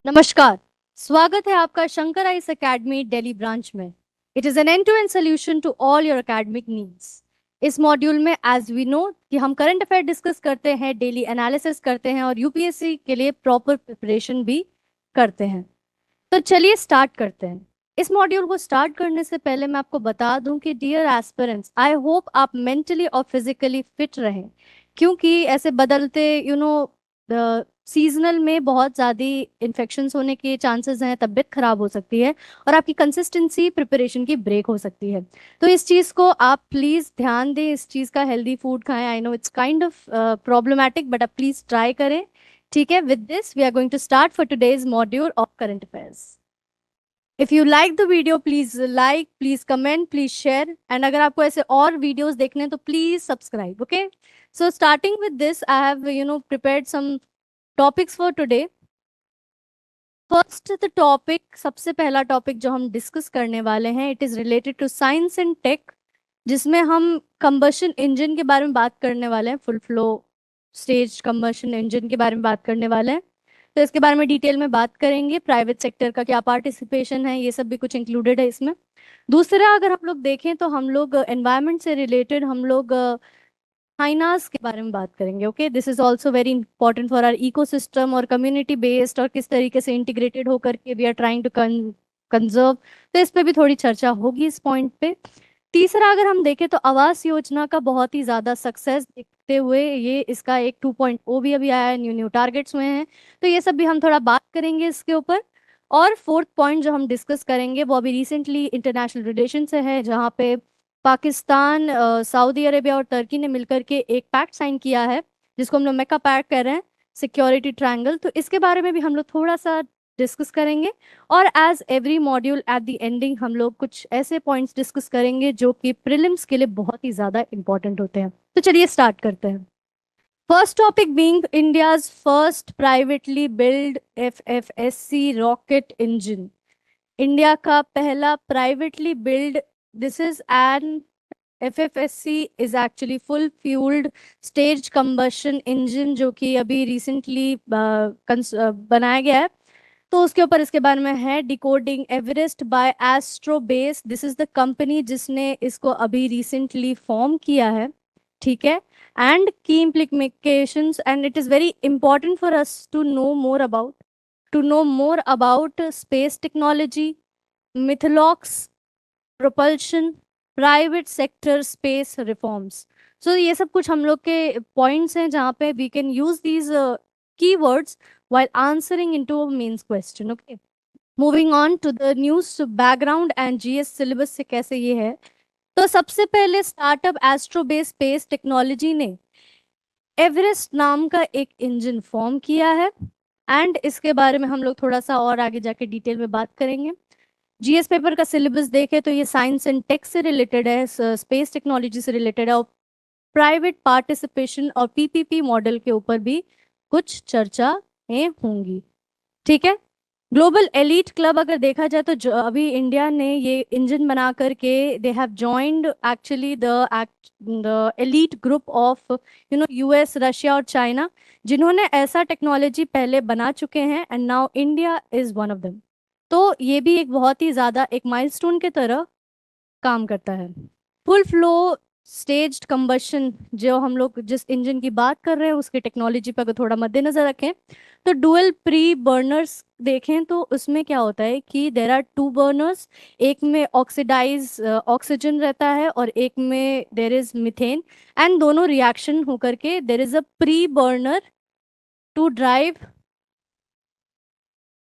नमस्कार। स्वागत है आपका Shankar IAS Academy Delhi branch में। It is an end to end solution to all your academic needs. इस मॉड्यूल में एज वी नो कि हम करंट अफेयर डिस्कस करते हैं, डेली एनालिसिस करते हैं और यूपीएससी के लिए प्रॉपर प्रिपरेशन भी करते हैं। तो चलिए स्टार्ट करते हैं। इस मॉड्यूल को स्टार्ट करने से पहले मैं आपको बता दूं कि डियर एस्पिरेंट्स, आई होप आप मेंटली और फिजिकली फिट रहें, क्योंकि ऐसे बदलते सीजनल में बहुत ज़्यादा इन्फेक्शंस होने के चांसेस हैं, तबीयत खराब हो सकती है और आपकी कंसिस्टेंसी प्रिपरेशन की ब्रेक हो सकती है। तो इस चीज़ को आप प्लीज़ ध्यान दें, इस चीज़ का हेल्दी फूड खाएं। I know it's kind of problematic, but आप प्लीज़ ट्राई करें। ठीक है, with this we are going to start for today's module of current affairs. If you like the video please like, please comment, please share, and अगर आपको ऐसे और videos देखने हैं तो please subscribe. Okay, so starting with this I have prepared some topics for today. First the topic, सबसे पहला topic जो हम डिस्कस करने वाले हैं, it is related to science and tech, जिसमें हम कंबशन इंजन के बारे में बात करने वाले हैं। Full flow stage combustion engine के बारे में बात करने वाले हैं। तो इसके बारे में डिटेल में बात करेंगे। प्राइवेट सेक्टर का क्या पार्टिसिपेशन है, ये सब भी कुछ इंक्लूडेड है इसमें। दूसरा, अगर हम लोग देखें तो हम लोग एनवायरनमेंट से रिलेटेड हम लोग फाइनास के बारे में बात करेंगे। Okay, this is also very important for our ecosystem और कम्युनिटी बेस्ड, और किस तरीके से इंटीग्रेटेड होकर के we are trying to conserve. तो इस पे भी थोड़ी चर्चा होगी इस पॉइंट पे। तीसरा, अगर हम देखें तो आवास योजना का बहुत ही ज्यादा सक्सेस देखते हुए ये इसका एक 2.0 भी अभी आया है, न्यू न्यू टारगेट्स हुए हैं। तो ये सब भी हम थोड़ा बात करेंगे इसके ऊपर। और फोर्थ पॉइंट जो हम डिस्कस करेंगे वो अभी रिसेंटली इंटरनेशनल रिलेशन से है, जहाँ पे पाकिस्तान, सऊदी अरेबिया और तुर्की ने मिलकर के एक पैक्ट साइन किया है, जिसको हम लोग मेका पैक्ट कह रहे हैं, सिक्योरिटी ट्रायंगल। तो इसके बारे में भी हम लोग थोड़ा सा डिस्कस करेंगे। और as every module at the ending हम लोग कुछ ऐसे पॉइंट्स डिस्कस करेंगे जो कि प्रीलिम्स के लिए बहुत ही ज्यादा इंपॉर्टेंट होते हैं। तो चलिए स्टार्ट करते हैं। First topic being India's first privately build FFSC rocket engine. India का पहला privately build, this is an FFSC is actually full fueled stage combustion engine, जो कि अभी रिसेंटली बनाया गया है। तो उसके ऊपर इसके बारे में है decoding Everest by Astrobase. This is the company जिसने इसको अभी रिसेंटली फॉर्म किया है। ठीक है, एंड की implications, and it is very important for us to know more about space technology, methalox, propulsion, private sector space reforms. So ये सब कुछ हम लोग के पॉइंट्स हैं जहाँ पे we can use these keywords while answering into a mains question. Okay, moving on to the news background and GS syllabus से कैसे ये है। तो सबसे पहले स्टार्टअप एस्ट्रोबेस स्पेस टेक्नोलॉजी ने एवरेस्ट नाम का एक इंजन फॉर्म किया है, एंड इसके बारे में हम लोग थोड़ा सा और आगे जाके डिटेल में बात करेंगे। जीएस पेपर का सिलेबस देखे तो ये साइंस एंड टेक से रिलेटेड है, स्पेस टेक्नोलॉजी से रिलेटेड है, और प्राइवेट पार्टिसिपेशन और पीपीपी मॉडल के ऊपर भी कुछ चर्चाएं होंगी। ठीक है, ग्लोबल एलीट क्लब अगर देखा जाए तो अभी इंडिया ने ये इंजन बना करके they have joined actually the elite group of US, Russia और चाइना, जिन्होंने ऐसा टेक्नोलॉजी पहले बना चुके हैं, and now India is one of them. तो ये भी एक बहुत ही ज्यादा एक माइलस्टोन के तरह काम करता है। फुल फ्लो स्टेज्ड कंबशन, जो हम लोग जिस इंजन की बात कर रहे हैं उसकी टेक्नोलॉजी पर अगर थोड़ा मद्देनजर रखें तो डुअल प्री बर्नर्स देखें तो उसमें क्या होता है कि देर आर टू बर्नर्स, एक में ऑक्सीडाइज ऑक्सीजन रहता है और एक में देर इज मिथेन, एंड दोनों रिएक्शन होकर के there is a pre burner to drive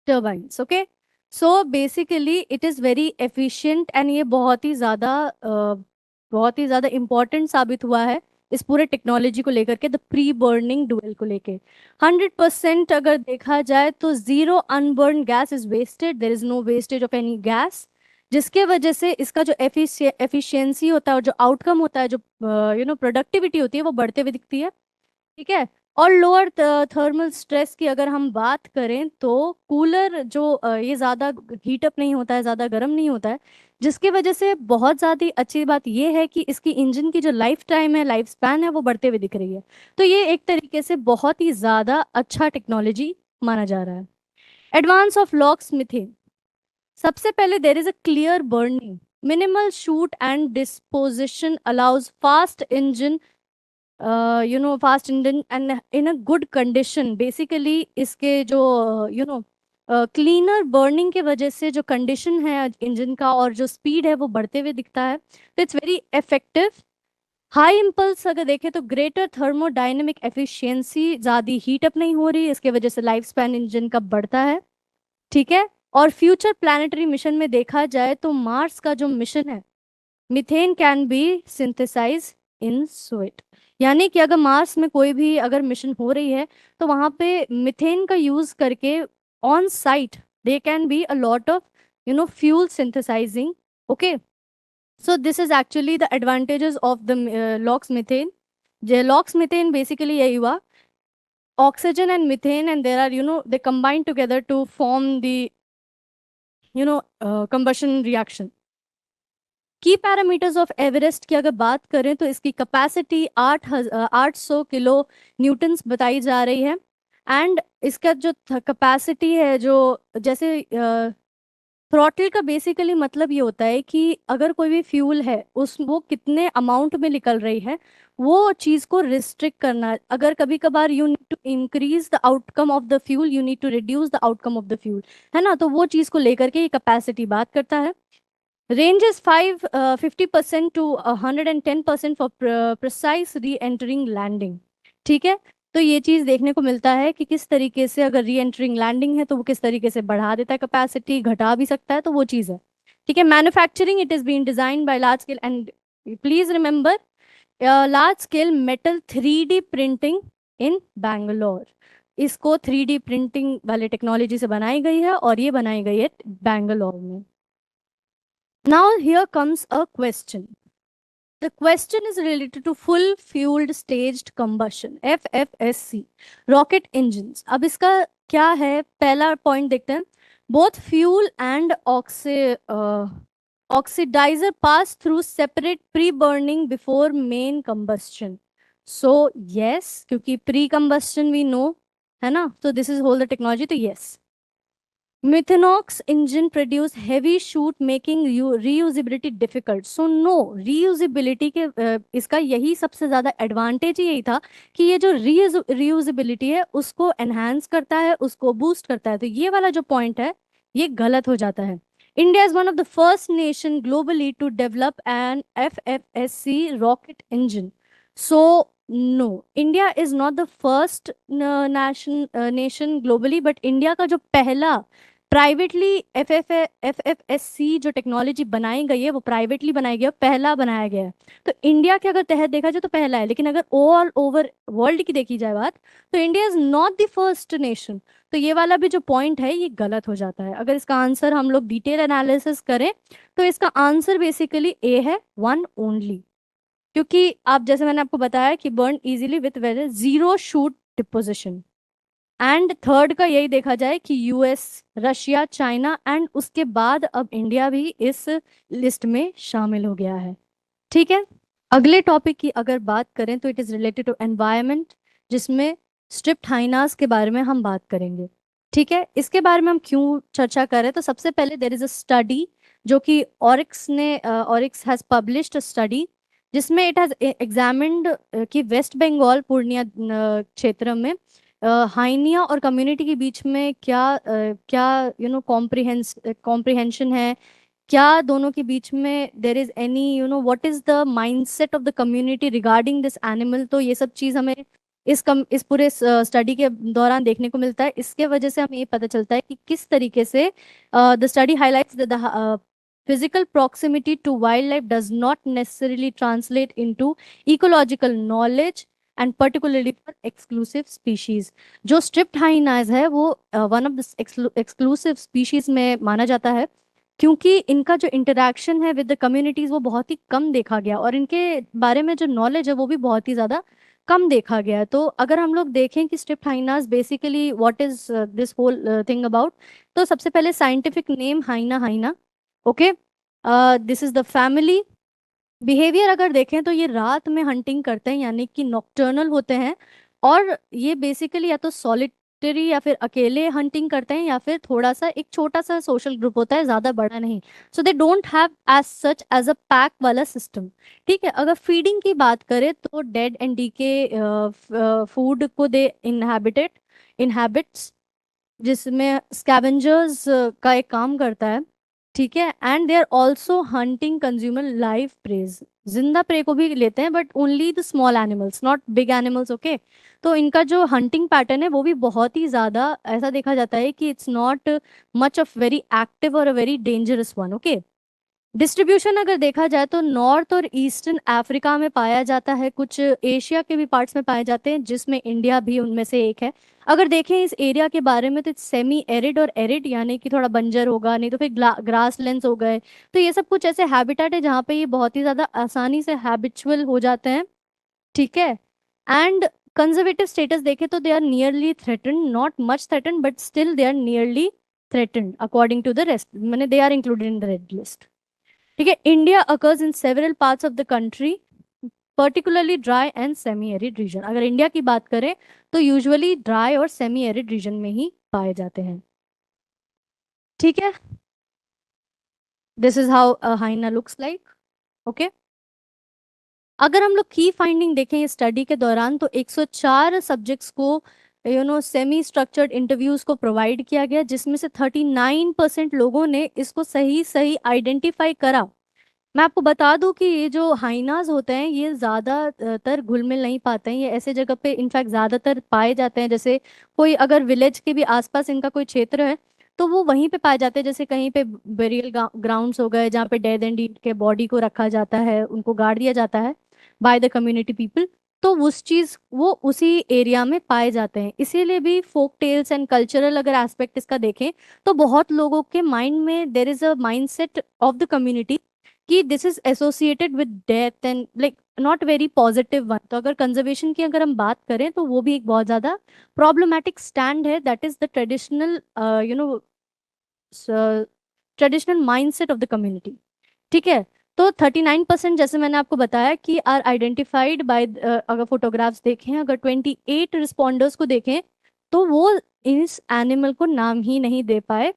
turbines. Okay, so basically it is very efficient, and ये बहुत ही ज़्यादा इम्पोर्टेंट साबित हुआ है इस पूरे टेक्नोलॉजी को लेकर के, द प्री बर्निंग डुएल को लेके। 100% अगर देखा जाए तो zero unburned gas is wasted, there is no wastage of any gas, जिसके वजह से इसका जो एफिशिएंसी होता है और जो आउटकम होता है, जो प्रोडक्टिविटी होती है, वो बढ़ते हुए दिखती है। ठीक है, और लोअर थर्मल स्ट्रेस की अगर हम बात करें तो कूलर जो ये ज़्यादा हीटअप नहीं होता है, ज़्यादा गर्म नहीं होता है, जिसकी वजह से बहुत ज़्यादा अच्छी बात ये है कि इसकी इंजन की जो लाइफ टाइम है, लाइफ स्पैन है, वो बढ़ते हुए दिख रही है। तो ये एक तरीके से बहुत ही ज़्यादा अच्छा टेक्नोलॉजी माना जा रहा है। Advance of locks methane. सबसे पहले देर is a clear burning, minimal shoot and disposition allows fast engine, fast engine and in a good condition. Basically इसके जो क्लीनर बर्निंग के वजह से जो कंडीशन है इंजन का और जो स्पीड है वो बढ़ते हुए दिखता है, तो it's very effective. High impulse अगर देखें तो ग्रेटर थर्मोडायनेमिक एफिशिएंसी, ज़्यादा हीट अप नहीं हो रही, इसके वजह से लाइफ स्पैन इंजन का बढ़ता है। ठीक है। और फ्यूचर प्लानिटरी मिशन में देखा जाए तो मार्स का जो मिशन है, methane can be synthesize in sweat. यानी कि अगर मार्स में कोई भी अगर मिशन हो रही है तो वहां पे मीथेन का यूज करके on site they can be a lot of fuel synthesising. Okay, so this is actually the advantages of the LOX methane. The LOX methane basically यही हुआ, oxygen and methane, and there are they combine together to form the combustion reaction. की parameters of Everest की अगर बात करें तो इसकी capacity 800 kilo Newton's बताई जा रही है। एंड इसका जो कैपेसिटी है, जो जैसे थ्रॉटल का बेसिकली मतलब ये होता है कि अगर कोई भी फ्यूल है उस वो कितने अमाउंट में निकल रही है वो चीज़ को रिस्ट्रिक्ट करना। अगर कभी कभार you need to increase the outcome of the fuel, you need to reduce the outcome of the fuel, है ना, तो वो चीज़ को लेकर के ये कैपेसिटी बात करता है। Range is 50% to 110% for precise reentering landing. ठीक है। तो ये चीज़ देखने को मिलता है कि किस तरीके से अगर री एंटरिंग लैंडिंग है तो वो किस तरीके से बढ़ा देता है कैपेसिटी, घटा भी सकता है, तो वो चीज़ है। ठीक है। Manufacturing, it is been design by large scale and please remember large scale metal 3D printing in Bangalore. इसको 3D प्रिंटिंग वाले टेक्नोलॉजी से बनाई गई है और ये बनाई गई है बैंगलोर में। Now here comes a question. The question is related to full fueled staged combustion FFSC rocket engines. अब इसका क्या है, पहला पॉइंट देखते हैं। Both fuel and oxidizer pass through separate pre-burning before main combustion. So yes, क्योंकि pre-combustion we know, है ना, तो this is whole the technology, तो yes. Methanox engine produce heavy shoot making reusability difficult. So no, reusability के इसका यही सबसे ज्यादा एडवांटेज ही यही था कि ये जो reusability है उसको enhance करता है, उसको boost करता है। तो ये वाला जो point है ये गलत हो जाता है। India is one of the first nation globally to develop an FFSC rocket engine. So no, India is not the first nation globally, but India का जो पहला privately F F S C जो टेक्नोलॉजी बनाई गई है वो privately बनाई गई है, पहला बनाया गया है। तो इंडिया के अगर तहत देखा जाए तो पहला है, लेकिन अगर ऑल ओवर वर्ल्ड की देखी जाए बात तो India is not the first nation. तो ये वाला भी जो पॉइंट है ये गलत हो जाता है। अगर इसका आंसर हम लोग डिटेल एनालिसिस करें तो इसका आंसर बेसिकली ए है, वन ओनली। क्योंकि आप जैसे मैंने आपको बताया कि burn easily with whether zero soot deposition. And third का यही देखा जाए कि यूएस, रशिया, चाइना एंड उसके बाद अब इंडिया भी इस लिस्ट में शामिल हो गया है। ठीक है। अगले टॉपिक की अगर बात करें तो it is related to environment, जिसमें स्ट्रिप्ट हाइनास के बारे में हम बात करेंगे। ठीक है। इसके बारे में हम क्यों चर्चा कर रहे हैं, तो सबसे पहले देर इज अ स्टडी जो कि ऑरिक्स हैज पब्लिश्ड अ स्टडी जिसमें इट हैज एग्जामिन्ड कि वेस्ट बंगाल पूर्णिया क्षेत्र में हाइनिया और कम्युनिटी के बीच में क्या कॉम्प्रिहेंशन है, क्या दोनों के बीच में there is any what is the mindset of the community regarding this animal. तो ये सब चीज़ हमें इस पूरे स्टडी के दौरान देखने को मिलता है। इसके वजह से हमें ये पता चलता है कि किस तरीके से the study highlights the physical proximity to wildlife does not necessarily translate into ecological knowledge and particularly for exclusive species। जो स्ट्रिप्ट हाइनास है वो one of the exclusive species में माना जाता है क्योंकि इनका जो इंटरेक्शन है विद द कम्युनिटीज वो बहुत ही कम देखा गया और इनके बारे में जो नॉलेज है वो भी बहुत ही ज़्यादा कम देखा गया है। तो अगर हम लोग देखें कि striped hyenas basically what is this whole thing about, तो सबसे पहले scientific name hyena hyena. Okay, this is the family. Behaviour अगर देखें तो ये रात में हंटिंग करते हैं यानी कि नॉक्टर्नल होते हैं और ये बेसिकली या तो सोलिटरी या फिर अकेले हंटिंग करते हैं, या फिर थोड़ा सा एक छोटा सा सोशल ग्रुप होता है, ज्यादा बड़ा नहीं। So they don't have as such a अ पैक वाला सिस्टम। ठीक है, अगर फीडिंग की बात करें तो डेड एंड डीके फूड को दे इनहैबिट्स, जिसमें स्कैवेंजर्स का एक काम करता है। ठीक है, and they are also hunting consumer live preys, जिंदा प्रे को भी लेते हैं but only the small animals, not big animals. Okay, तो इनका जो हंटिंग पैटर्न है वो भी बहुत ही ज्यादा ऐसा देखा जाता है कि it's not much of very active और a very dangerous one. Okay, distribution अगर देखा जाए तो नॉर्थ और ईस्टर्न अफ्रीका में पाया जाता है, कुछ एशिया के भी पार्ट्स में पाए जाते हैं, जिसमें इंडिया भी उनमें से एक है। अगर देखें इस एरिया के बारे में तो सेमी एरिड और एरिड, यानी कि थोड़ा बंजर होगा, नहीं तो फिर ग्रास लैंड्स हो गए। तो ये सब कुछ ऐसे हैबिटेट है जहाँ पे ये बहुत ही ज्यादा आसानी से हैबिचुअल हो जाते हैं। ठीक है, एंड कंजर्वेटिव स्टेटस देखें तो they are nearly threatened, not much threatened but still they are nearly threatened according to the rest, मैंने they are included in the red list. ठीक है, India occurs in several parts of the country, particularly dry and semi arid region. अगर India की बात करें तो usually dry और semi arid region में ही पाए जाते हैं। ठीक है, this is how hyena looks like. Okay, अगर हम लोग की फाइंडिंग देखें इस स्टडी के दौरान तो 104 सब्जेक्ट्स को सेमी स्ट्रक्चर्ड इंटरव्यूज को प्रोवाइड किया गया, जिसमें से 39% लोगों ने इसको सही सही आइडेंटिफाई करा। मैं आपको बता दूं कि ये जो हाइनास होते हैं ये ज्यादातर घुल मिल नहीं पाते हैं, ये ऐसे जगह पे इनफैक्ट ज्यादातर पाए जाते हैं, जैसे कोई अगर विलेज के भी आसपास इनका कोई क्षेत्र है तो वो वहीं पे पाए जाते हैं, जैसे कहीं पे बेरियल ग्राउंड्स हो गए जहाँ पे डेड एंड डीड के बॉडी को रखा जाता है, उनको गाड़ दिया जाता है बाय द कम्युनिटी पीपल। तो उस चीज वो उसी एरिया में पाए जाते हैं, इसीलिए भी फोक टेल्स एंड कल्चरल अगर एस्पेक्ट इसका देखें तो बहुत लोगों के माइंड में there is a mind set of the community कि this is associated with death and like not very positive one. तो अगर कंजर्वेशन की अगर हम बात करें तो वो भी एक बहुत ज्यादा प्रॉब्लमेटिक स्टैंड है, that is the traditional traditional mindset of the community. ठीक है, तो 39% जैसे मैंने आपको बताया कि आर आइडेंटिफाइड बाय, अगर फोटोग्राफ्स देखें, अगर 28 रिस्पॉन्डर्स को देखें तो वो इस एनिमल को नाम ही नहीं दे पाए,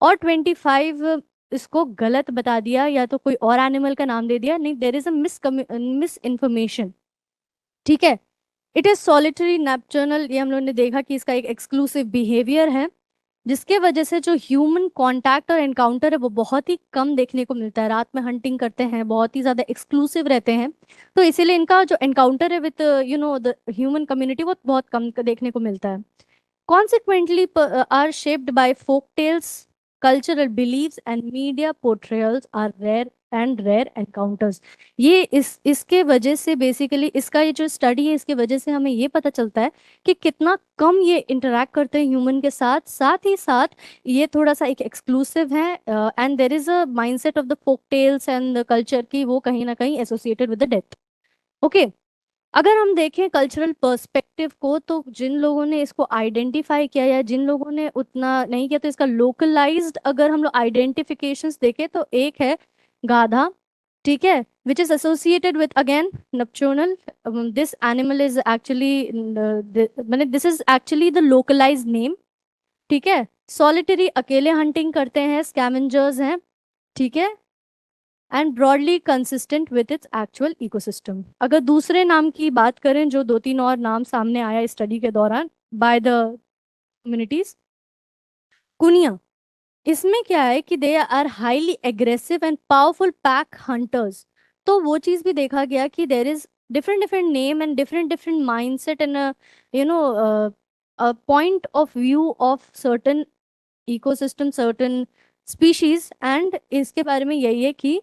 और 25 इसको गलत बता दिया या तो कोई और एनिमल का नाम दे दिया। नहीं, देर इज अ मिस इन्फॉर्मेशन। ठीक है, इट इज सॉलिटरी नैपटर्नल, ये हम लोगों ने देखा कि इसका एक एक्सक्लूसिव बिहेवियर है, जिसके वजह से जो ह्यूमन कांटेक्ट और एनकाउंटर है वो बहुत ही कम देखने को मिलता है। रात में हंटिंग करते हैं, बहुत ही ज्यादा एक्सक्लूसिव रहते हैं, तो इसीलिए इनका जो एनकाउंटर है विद द ह्यूमन कम्युनिटी वो बहुत कम देखने को मिलता है। Consequently, are shaped by folk tales, cultural beliefs, and media portrayals are rare encounters। ये इसके वजह से बेसिकली इसका ये जो स्टडी है इसके वजह से हमें ये पता चलता है कि कितना कम ये इंटरेक्ट करते हैं ह्यूमन के साथ, साथ ही साथ ये थोड़ा सा एक एक्सक्लूसिव है, and there is a mindset of the folk tales and the culture की वो कहीं ना कहीं associated with the death. Okay, अगर हम देखें कल्चरल पर्सपेक्टिव को तो जिन लोगों ने इसको आइडेंटिफाई किया या जिन लोगों ने उतना नहीं किया तो इसका लोकलाइज्ड अगर हम लोग आइडेंटिफिकेशंस देखें तो एक है गाधा। ठीक है, which is associated with again नप्चोनल, दिस एनिमल इज एक्चुअली मैंने this is actually the localised name. ठीक है, सॉलिटरी अकेले हंटिंग करते हैं, स्कैवेंजर्स हैं। ठीक है, and broadly consistent with its actual ecosystem. अगर दूसरे नाम की बात करें जो दो तीन और नाम सामने आया स्टडी के दौरान बाय द कम्युनिटीज, कुनिया, इसमें क्या है कि they are highly aggressive and powerful pack hunters. तो वो चीज भी देखा गया कि there is different different name and different different mindset and you know point of view of certain ecosystem, certain species, and इसके बारे में यही है कि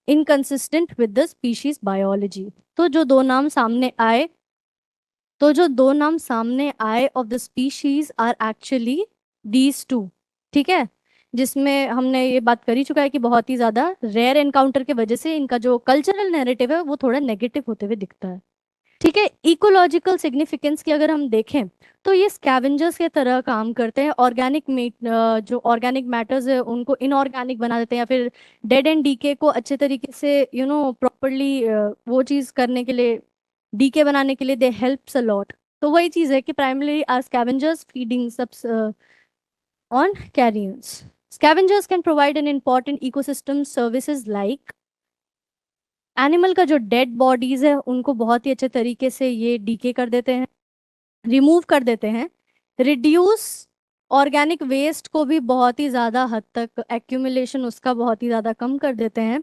inconsistent with the species biology. तो जो दो नाम सामने आए of the species are actually these two. ठीक है, जिसमें हमने ये बात कर ही चुका है कि बहुत ही ज्यादा रेयर एनकाउंटर के वजह से इनका जो कल्चरल नैरेटिव है वो थोड़ा नेगेटिव होते हुए दिखता है। ठीक है, इकोलॉजिकल सिग्निफिकेंस की अगर हम देखें तो ये स्कैवेंजर्स के तरह काम करते हैं, ऑर्गेनिक मीट, जो ऑर्गेनिक मैटर्स है उनको इनऑर्गेनिक बना देते हैं, या फिर डेड एंड डीके को अच्छे तरीके से प्रॉपरली वो चीज़ करने के लिए, डीके बनाने के लिए दे हेल्प्स अ लॉट। तो वही चीज है कि प्राइमरी आर स्कैवेंजर्स फीडिंग सब on carrions. Scavengers can provide an important ecosystem services like animal का जो डेड बॉडीज है उनको बहुत ही अच्छे तरीके से ये डीके कर देते हैं, रिमूव कर देते हैं, रिड्यूस ऑर्गेनिक वेस्ट को भी बहुत ही ज़्यादा हद तक एक्यूमुलेशन उसका बहुत ही ज़्यादा कम कर देते हैं,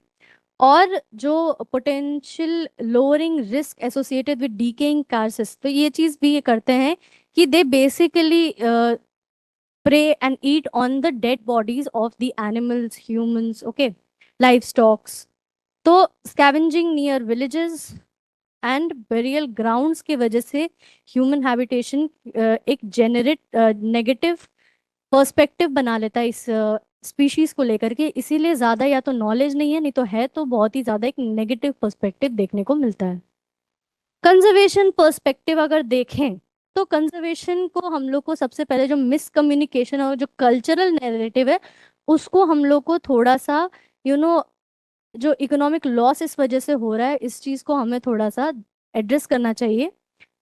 और जो potential lowering risk associated with decaying carcasses, तो ये चीज़ भी ये करते हैं कि they basically prey and eat on the dead bodies of the animals, humans, okay, livestocks. तो scavenging near villages and burial grounds की वजह से ह्यूमन हैबिटेशन एक जेनरेट नेगेटिव पर्सपेक्टिव बना लेता है इस स्पीशीज को लेकर के, इसीलिए ज़्यादा या तो नॉलेज नहीं है, नहीं तो है तो बहुत ही ज़्यादा एक नेगेटिव पर्सपेक्टिव देखने को मिलता है। कंजर्वेशन पर्सपेक्टिव अगर देखें तो कंजर्वेशन को हम लोग को सबसे पहले जो मिसकम्युनिकेशन और जो कल्चरल नैरेटिव है उसको हम लोग को थोड़ा सा यू you नो जो इकोनॉमिक लॉस इस वजह से हो रहा है इस चीज को हमें थोड़ा सा एड्रेस करना चाहिए।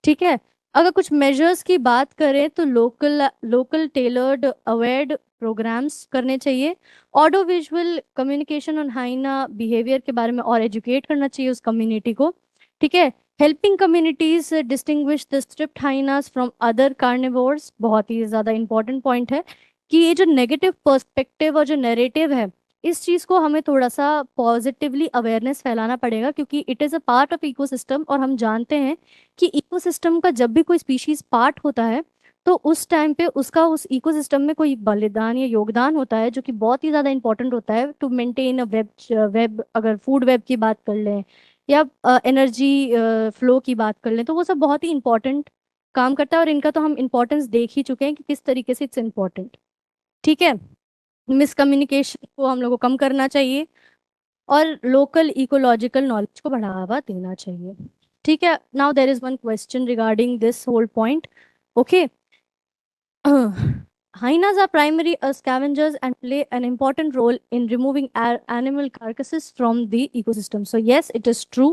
ठीक है, अगर कुछ मेजर्स की बात करें तो local local tailored aware programmes करने चाहिए, audio visual communication on hyena behaviour के बारे में और एजुकेट करना चाहिए उस कम्युनिटी को। ठीक है, helping communities distinguish the striped hyenas from other carnivores, बहुत ही ज़्यादा इंपॉर्टेंट पॉइंट है कि ये जो नेगेटिव पर्सपेक्टिव और जो नैरेटिव है इस चीज़ को हमें थोड़ा सा पॉजिटिवली अवेयरनेस फैलाना पड़ेगा, क्योंकि it is a part of ecosystem और हम जानते हैं कि इकोसिस्टम का जब भी कोई स्पीशीज पार्ट होता है तो उस टाइम पे उसका उस इकोसिस्टम में कोई बलिदान या योगदान होता है जो कि बहुत ही ज़्यादा इंपॉर्टेंट होता है to maintain a web web, अगर फूड वेब की बात कर लें या एनर्जी फ्लो की बात कर लें, तो वो सब बहुत ही इंपॉर्टेंट काम करता है और इनका तो हम इंपॉर्टेंस देख ही चुके हैं कि किस तरीके से इट्स इम्पॉर्टेंट। ठीक है, मिसकम्युनिकेशन को हम लोग को कम करना चाहिए और लोकल इकोलॉजिकल नॉलेज को बढ़ावा देना चाहिए। ठीक है, now there is one question regarding this whole point. Okay, hyenas are primary scavengers and play an important role in removing animal carcasses from the ecosystem. So yes, it is true.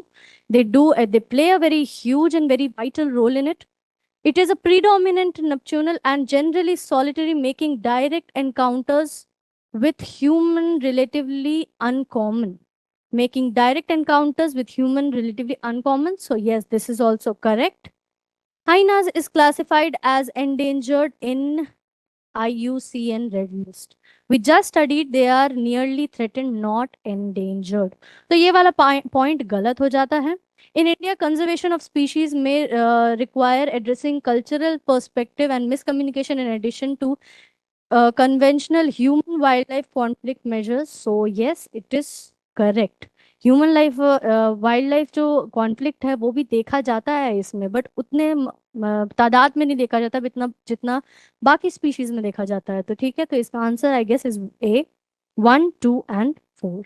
They do. They play a very huge and very vital role in it. It is a predominant nocturnal and generally solitary, making direct encounters with human relatively uncommon. Making direct encounters with human relatively uncommon. So yes, this is also correct. Hyenas is classified as endangered in IUCN Red List. We just studied they are nearly threatened, not endangered. तो ये वाला point गलत हो जाता है। In India, conservation of species may require addressing cultural perspective and miscommunication in addition to conventional human wildlife conflict measures. So yes, it is correct. Human life wild life जो conflict है वो भी देखा जाता है इसमें, बट उतने तादाद में नहीं देखा जाता जितना जितना बाकी स्पीशीज में देखा जाता है। तो ठीक है, तो इसका answer I guess is A 1, 2 and 4।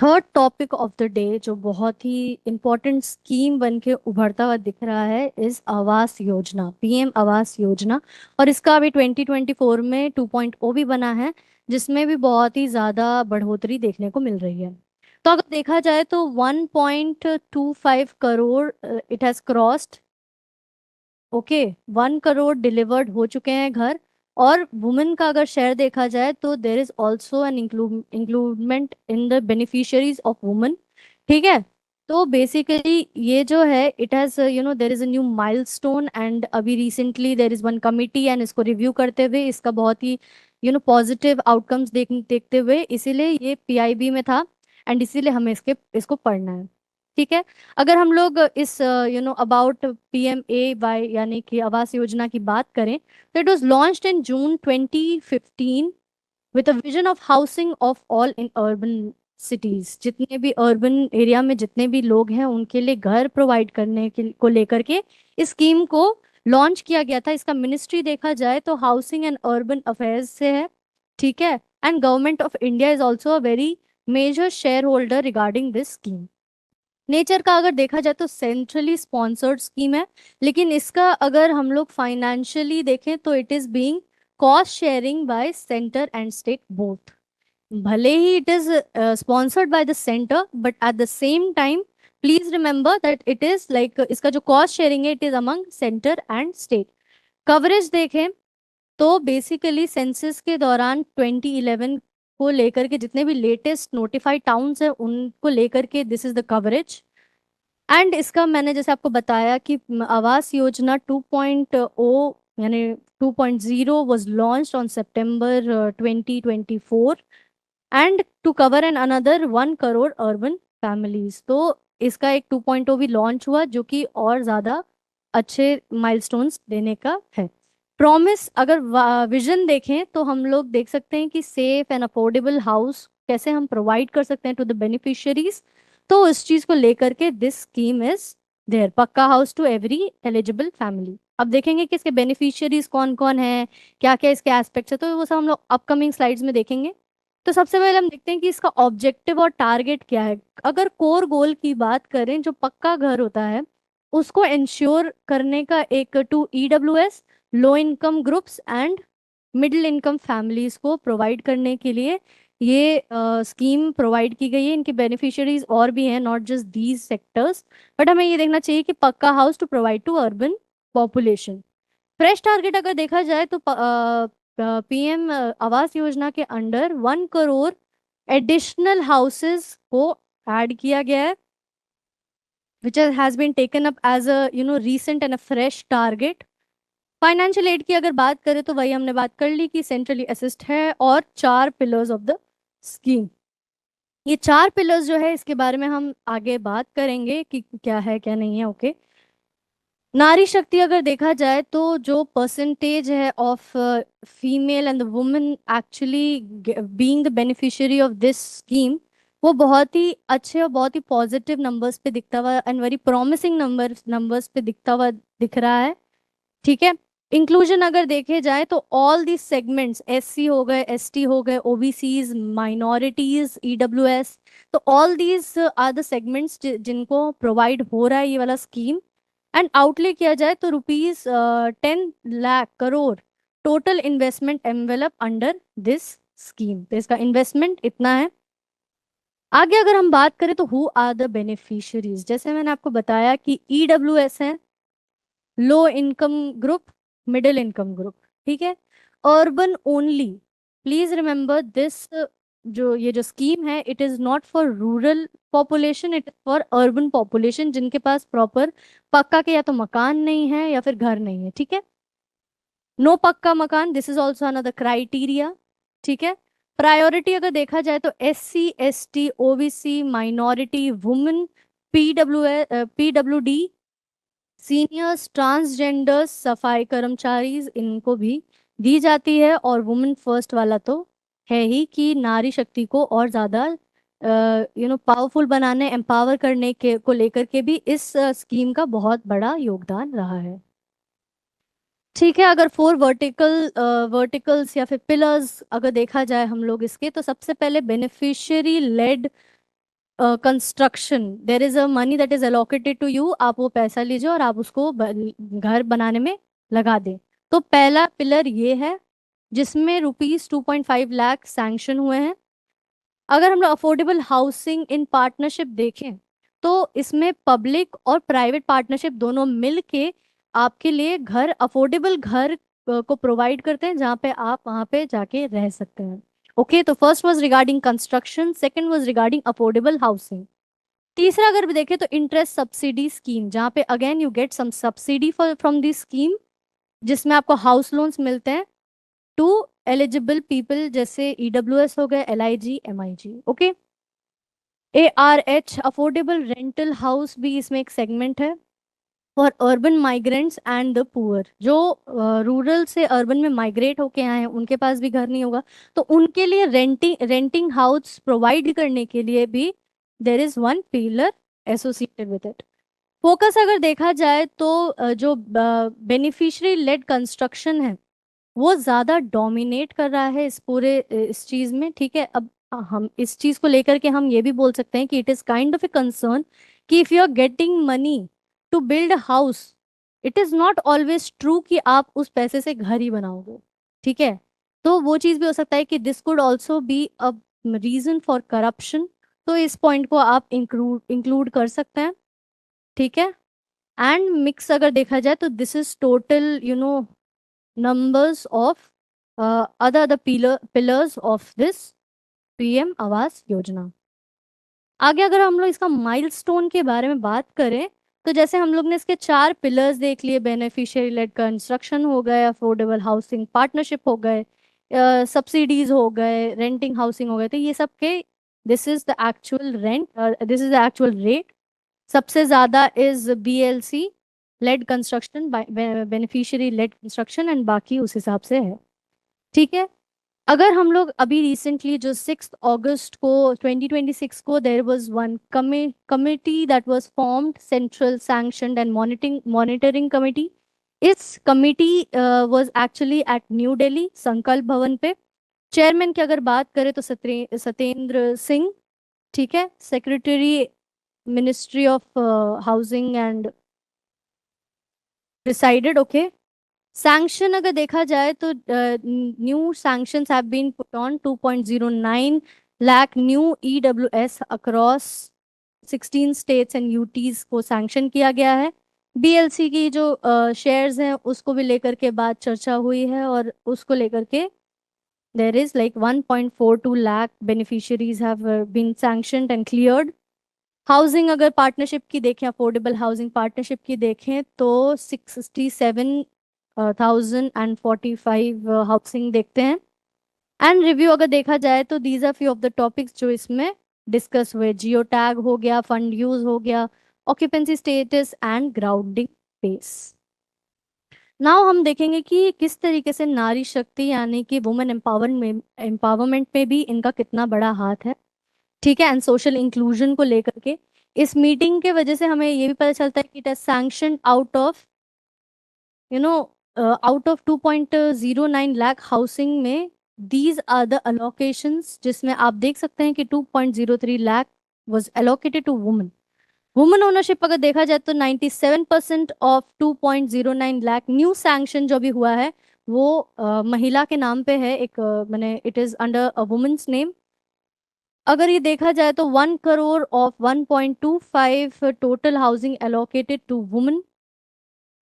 Third topic of the day जो बहुत ही इंपॉर्टेंट स्कीम बन के उभरता हुआ दिख रहा है इस आवास योजना, पीएम आवास योजना, और इसका अभी 2024 में 2.0 भी बना है जिसमें भी बहुत ही ज़्यादा बढ़ोतरी देखने को मिल रही है। तो अगर देखा जाए तो 1.25 crore it has crossed. Okay, 1 crore delivered हो चुके हैं घर, और वुमेन का अगर शेयर देखा जाए तो there is also an includement in the beneficiaries of women. ठीक है, तो बेसिकली ये जो है it has there is a new milestone, and अभी recently there is one committee and इसको रिव्यू करते हुए इसका बहुत ही पॉजिटिव आउटकम्स देखते हुए इसीलिए ये पीआईबी में था एंड इसीलिए हमें इसको पढ़ना है। ठीक है, अगर हम लोग इस अबाउट PMAY यानी कि आवास योजना की बात करें तो it was launched in June 2015 with a vision of housing of all in urban cities. जितने भी अर्बन एरिया में जितने भी लोग हैं उनके लिए घर प्रोवाइड करने के को लेकर के इस स्कीम को लॉन्च किया गया था। इसका मिनिस्ट्री देखा जाए तो हाउसिंग एंड अर्बन अफेयर्स से है। ठीक है, and government of India is also a very major shareholder regarding this scheme. Nature का अगर देखा जाए तो सेंट्रली स्पॉन्सर्ड स्कीम है, लेकिन इसका अगर हम लोग फाइनेंशियली देखें तो it is being cost sharing by centre and state both. भले ही it is sponsored by the centre but at the same time please remember that it is like इसका जो कॉस्ट शेयरिंग है it is among centre and state. Coverage देखें तो basically census के दौरान 2011 को लेकर के जितने भी लेटेस्ट नोटिफाइड टाउन्स हैं उनको लेकर के this is the coverage. And इसका मैंने जैसे आपको बताया कि आवास योजना 2.0 यानी 2.0 was launched on September 2024 and to cover an another 1 crore urban families. तो इसका एक 2.0 भी लॉन्च हुआ जो कि और ज़्यादा अच्छे माइलस्टोन्स देने का है। प्रॉमिस अगर विजन देखें तो हम लोग देख सकते हैं कि सेफ एंड अफोर्डेबल हाउस कैसे हम प्रोवाइड कर सकते हैं टू द बेनिफिशियरीज। तो इस चीज को लेकर के this scheme is there, pucca house to every eligible family. अब देखेंगे कि इसके बेनिफिशियरीज कौन कौन है, क्या क्या इसके एस्पेक्ट्स है, तो वो सब हम लोग अपकमिंग स्लाइड्स में देखेंगे। तो सबसे पहले हम देखते हैं कि इसका ऑब्जेक्टिव और टारगेट क्या है। अगर कोर गोल की बात करें, जो पक्का घर होता है उसको इंश्योर करने का एक to EWS low income groups and middle income families को प्रोवाइड करने के लिए ये स्कीम प्रोवाइड की गई है। इनके बेनिफिशियरीज और भी हैं, not just these sectors, but हमें ये देखना चाहिए कि pucca house to provide to urban population. Fresh target अगर देखा जाए तो पीएम आवास योजना के अंडर 1 करोड़ एडिशनल हाउसेस को ऐड किया गया है, which has been taken up as a recent and a fresh target। Financial aid की अगर बात करें तो वही हमने बात कर ली कि सेंट्रली असिस्ट है और 4 पिलर्स ऑफ द स्कीम। ये 4 पिलर्स जो है इसके बारे में हम आगे बात करेंगे कि क्या है क्या नहीं है। ओके, नारी शक्ति अगर देखा जाए तो जो परसेंटेज है of female and the women actually being the beneficiary of this scheme, वो बहुत ही अच्छे और बहुत ही पॉजिटिव नंबर्स पे दिखता हुआ एंड वेरी प्रॉमिसिंग नंबर्स पे दिखता हुआ दिख रहा है। ठीक है, इंक्लूजन अगर देखे जाए तो ऑल दी सेगमेंट्स, एससी हो गए, एसटी हो गए, ओबीसीज, माइनॉरिटीज, ईडब्ल्यूएस, तो all these are the segments जिनको प्रोवाइड हो रहा है ये वाला स्कीम। एंड आउटले किया जाए तो rupees 10 lakh crore total investment envelope under this scheme. तो इसका इन्वेस्टमेंट इतना है। आगे अगर हम बात करें तो हु आर द बेनिफिशियरीज, जैसे मैंने आपको बताया कि ईडब्ल्यूएस है low income group, middle income group, ठीक है, urban only. Please remember this, जो ये जो स्कीम है it is not for rural population, it is for urban population जिनके पास प्रॉपर पक्का के या तो मकान नहीं है या फिर घर नहीं है। ठीक है, नो पक्का मकान, this is also another criteria. ठीक है, प्रायोरिटी अगर देखा जाए तो SC ST OBC minority women PWD seniors transgenders सफाई कर्मचारी इनको भी दी जाती है। और वुमेन फर्स्ट वाला तो है ही कि नारी शक्ति को और ज्यादा पावरफुल बनाने, एम्पावर करने के को लेकर के भी इस स्कीम का बहुत बड़ा योगदान रहा है। ठीक है, अगर 4 वर्टिकल्स या फिर पिलर्स अगर देखा जाए हम लोग इसके, तो सबसे पहले beneficiary led construction, there is a money that is allocated to you, आप वो पैसा लीजिए और आप उसको घर बनाने में लगा दें। तो पहला पिलर ये है जिसमें रुपीज 2.5 लाख सैंक्शन हुए हैं। अगर हम लोग अफोर्डेबल हाउसिंग इन पार्टनरशिप देखें तो इसमें पब्लिक और प्राइवेट पार्टनरशिप दोनों मिल के आपके लिए घर, अफोर्डेबल घर को प्रोवाइड करते हैं जहाँ पे आप वहाँ पे जाके रह सकते हैं। ओके, तो first was regarding construction, second was regarding affordable housing. तीसरा अगर भी देखें तो इंटरेस्ट सब्सिडी स्कीम, जहाँ पे again you get some subsidy for from this scheme, जिसमें आपको हाउस लोन्स मिलते हैं टू एलिजिबल पीपल, जैसे ईडब्ल्यूएस हो गए, LIG MIG। Okay, ARH affordable rental house भी इसमें एक सेगमेंट है for urban migrants and the poor. जो रूरल से अर्बन में माइग्रेट होके आए हैं उनके पास भी घर नहीं होगा, तो उनके लिए रेंटिंग हाउस प्रोवाइड करने के लिए भी there is 1 pillar associated with it. Focus अगर देखा जाए तो जो बेनिफिशियरी लेड कंस्ट्रक्शन है वो ज्यादा डोमिनेट कर रहा है इस पूरे इस चीज में। ठीक है, अब हम इस चीज को लेकर के हम ये भी बोल सकते हैं कि it is kind of a concern कि if you are getting money to build house, it is not always true कि आप उस पैसे से घर ही बनाओगे। ठीक है, तो वो चीज भी हो सकता है कि this could also be a reason for corruption. तो इस पॉइंट को आप इंक्लूड कर सकते हैं, ठीक है। एंड मिक्स अगर देखा जाए तो this is total numbers of other pillars of this PM Awas योजना। आगे अगर हम लोग इसका माइलस्टोन के बारे में बात करें तो जैसे हम लोग ने इसके 4 पिलर्स देख लिए, बेनिफिशियरी लेड कंस्ट्रक्शन हो गए, अफोर्डेबल हाउसिंग पार्टनरशिप हो गए, सब्सिडीज हो गए, रेंटिंग हाउसिंग हो गए, तो ये सब के this is the actual rent, this is the actual rate. सबसे ज्यादा is BLC led construction, beneficiary led construction, and बाकी उस हिसाब से है, ठीक है। अगर हम लोग अभी रिसेंटली जो 6 अगस्त को 2026 को there was one committee that was formed, central sanctioned and monitoring committee. इस committee was actually at new Delhi Sankalp Bhavan पे। चेयरमैन की अगर बात करें तो सत्येंद्र सिंह, ठीक है। Secretary ministry of housing and decided, okay. Sanction अगर देखा जाए तो new sanctions have been put on 2.09 lakh new EWS across 16 states and UTs को सैंक्शन किया गया है। बीएलसी की जो शेयर्स हैं उसको भी लेकर के बात चर्चा हुई है, और उसको लेकर के there is like 1.42 lakh beneficiaries have been sanctioned and cleared. Housing अगर पार्टनरशिप की देखें, अफोर्डेबल हाउसिंग पार्टनरशिप की देखें तो 67,045 हाउसिंग देखते हैं। एंड रिव्यू अगर देखा जाए तो these are few of the topics जो इसमें डिस्कस हुए। जियो टैग हो गया, फंड यूज हो गया, occupancy status and grounding pace. Now हम देखेंगे कि किस तरीके से नारी शक्ति यानी कि वुमेन एम्पावरमेंट में भी इनका कितना बड़ा हाथ है, ठीक है। एंड सोशल इंक्लूजन को लेकर के इस मीटिंग के वजह से हमें ये भी पता चलता है कि it is sanction out of 2.09 lakh housing में दीज आर द अलोकेशंस, जिसमें आप देख सकते हैं कि 2.03 lakh was allocated to women. Women ownership अगर देखा जाए तो 97% ऑफ 2.09 लाख न्यू सैंक्शन जो भी हुआ है वो महिला के नाम पे है, एक मैंने it is under a women's name. अगर ये देखा जाए तो 1 crore of 1.25 total housing allocated to women.